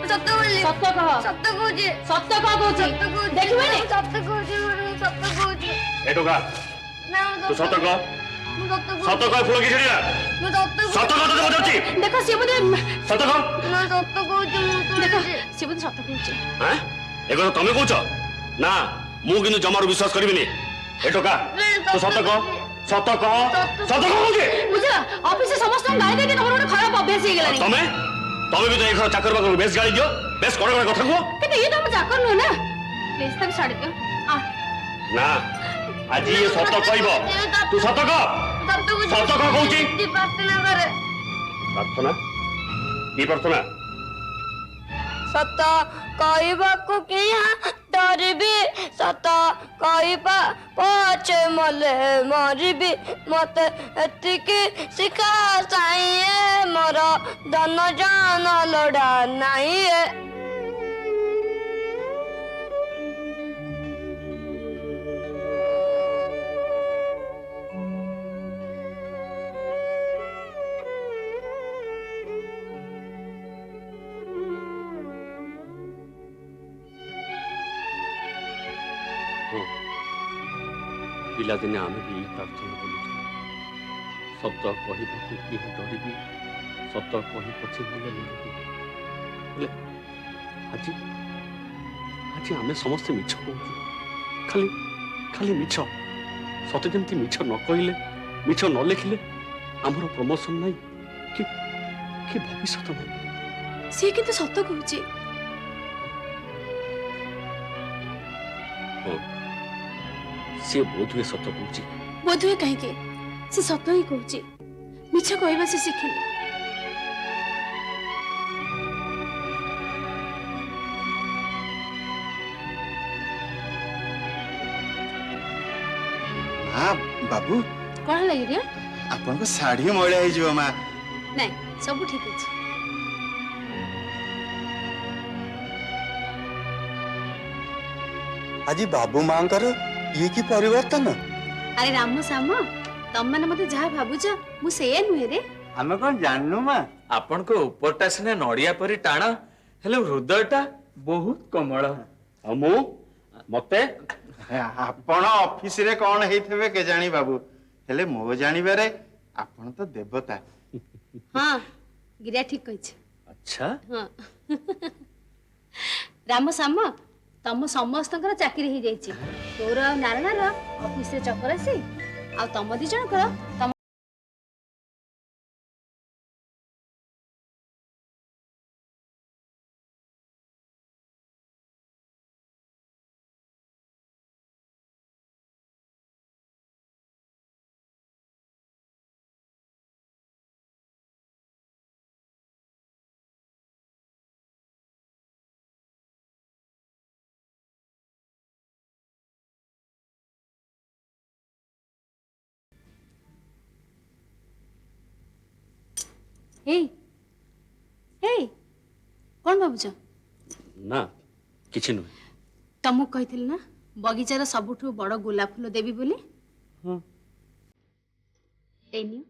Speaker 8: ସତ କହୁଛି।
Speaker 2: ସତ କହ
Speaker 8: ସତ କହୁଛି।
Speaker 2: ସତ କହ କହୁଛି
Speaker 8: ସତ କହୁଛି।
Speaker 2: ଦେଖିବେନି
Speaker 8: ସତ କହୁଛି ମୁଁ ସତ କହୁଛି।
Speaker 5: ए टोका
Speaker 8: ନା
Speaker 5: तू सत कह
Speaker 8: ମୁଁ ସତ କହୁଛି।
Speaker 5: सत कह फूल की छड़िया
Speaker 8: ମୁଁ ସତ
Speaker 5: सत कह तो बजाउची
Speaker 2: देखो से बोधे
Speaker 5: सत कह
Speaker 8: ନା ସତ କହୁଛି ମୁଁ
Speaker 2: देखो
Speaker 8: ଦୌଡ଼ିଛି।
Speaker 2: से बोधे सत कहूछि
Speaker 5: हैं एगो तमे कहूछ ना मु किंतु जमार विश्वास करबिनी ए टोका तू सत कह सत कह मुझे
Speaker 2: बुझला ऑफिस से समस्त गाली देके तमरो ଗୋଟେ ଖରାପ ଅଭ୍ୟାସ ହେଇ ଗଲାଣି।
Speaker 5: तमे तमे भी तो एक चाकर बाकर बेस गाली दियो बेस कड़े कड़े कथा कहो
Speaker 2: କିନ୍ତୁ ये तो हम चाकर नु ना प्लीज तक छाड़ दियो आ
Speaker 5: ना आज ये सत कहबो तू सत कह
Speaker 8: ସତ କହୁଛି।
Speaker 5: ସତ କହ କହୁଛି।
Speaker 8: ଏମିତି ପ୍ରାର୍ଥନା କରେ।
Speaker 5: प्रार्थना की प्रार्थना
Speaker 8: ସତ କହିବାକୁ କିଆ ଡରିବି ସତ କହିବା ପଛେ ମଲେ ମରିବି ମତେ ଏତିକି ଶିଖା ସାଇଏ ମୋର ଧନ ଜାନ ଲୋଡ଼ା ନାହିଁ।
Speaker 5: पिलादिने आम भी प्रार्थना कलु सत कह कि डरबी सत कही पछे बोले बोले आज आज आम समस्ते मिछ कहूँ खाली खाली मिछ सत जमी मिछ न कहले मिछ न लिखिले आमर प्रमोशन नहीं कि भविष्य नहीं
Speaker 2: से किंतु सत कहूछि
Speaker 5: सी बोध हुए सत कहूँ
Speaker 2: बोध हुए कहीं से सत ही कहूछि मिछ कहबा से शिखिनी
Speaker 1: हाँ बाबू
Speaker 2: कौन लगी रे
Speaker 1: आपन को साड़ी मैला हो जीव मां
Speaker 2: नहीं सब ठीक अछि
Speaker 4: आज बाबू मांकर ये की परिवर्तन।
Speaker 2: अरे राम साम तम माने मते जहा भाबुछ मु सेया नुहे रे
Speaker 4: हमें कौन जाननु मां
Speaker 3: आपण को ऊपरटा सिने नड़िया परी टाण हेले हृदयटा बहुत कोमल
Speaker 5: ଆଉ ମୁଁ ମତେ
Speaker 1: ଆପଣ ଅଫିସରେ କଣ ହେଇଥିବେ କେଜାଣି ବାବୁ, ହେଲେ ମୋ ଜାଣିବାରେ ଆପଣ ତ ଦେବତା।
Speaker 2: ହଁ ଗିରିଆ ଠିକ କହିଛି।
Speaker 5: ଆଚ୍ଛା
Speaker 2: ହଁ ରାମ ସାମ ତମ ସମସ୍ତଙ୍କର ଚାକିରି ହେଇଯାଇଛି। ତୋର ଆଉ ନାରାୟଣର ଅଫିସରେ ଚପରାସି, ଆଉ ତମ ଦି ଜଣଙ୍କର ତମ ଏଇ ଏଇ କଣ ଭାବୁଛ?
Speaker 5: ନା କିଛି ନୁହେଁ।
Speaker 2: ତମକୁ କହିଥିଲି ନା ବଗିଚାର ସବୁଠୁ ବଡ ଗୋଲାପ ଫୁଲ ଦେବି ବୋଲି।
Speaker 5: ହଁ
Speaker 2: ଏଇ ନିଅ।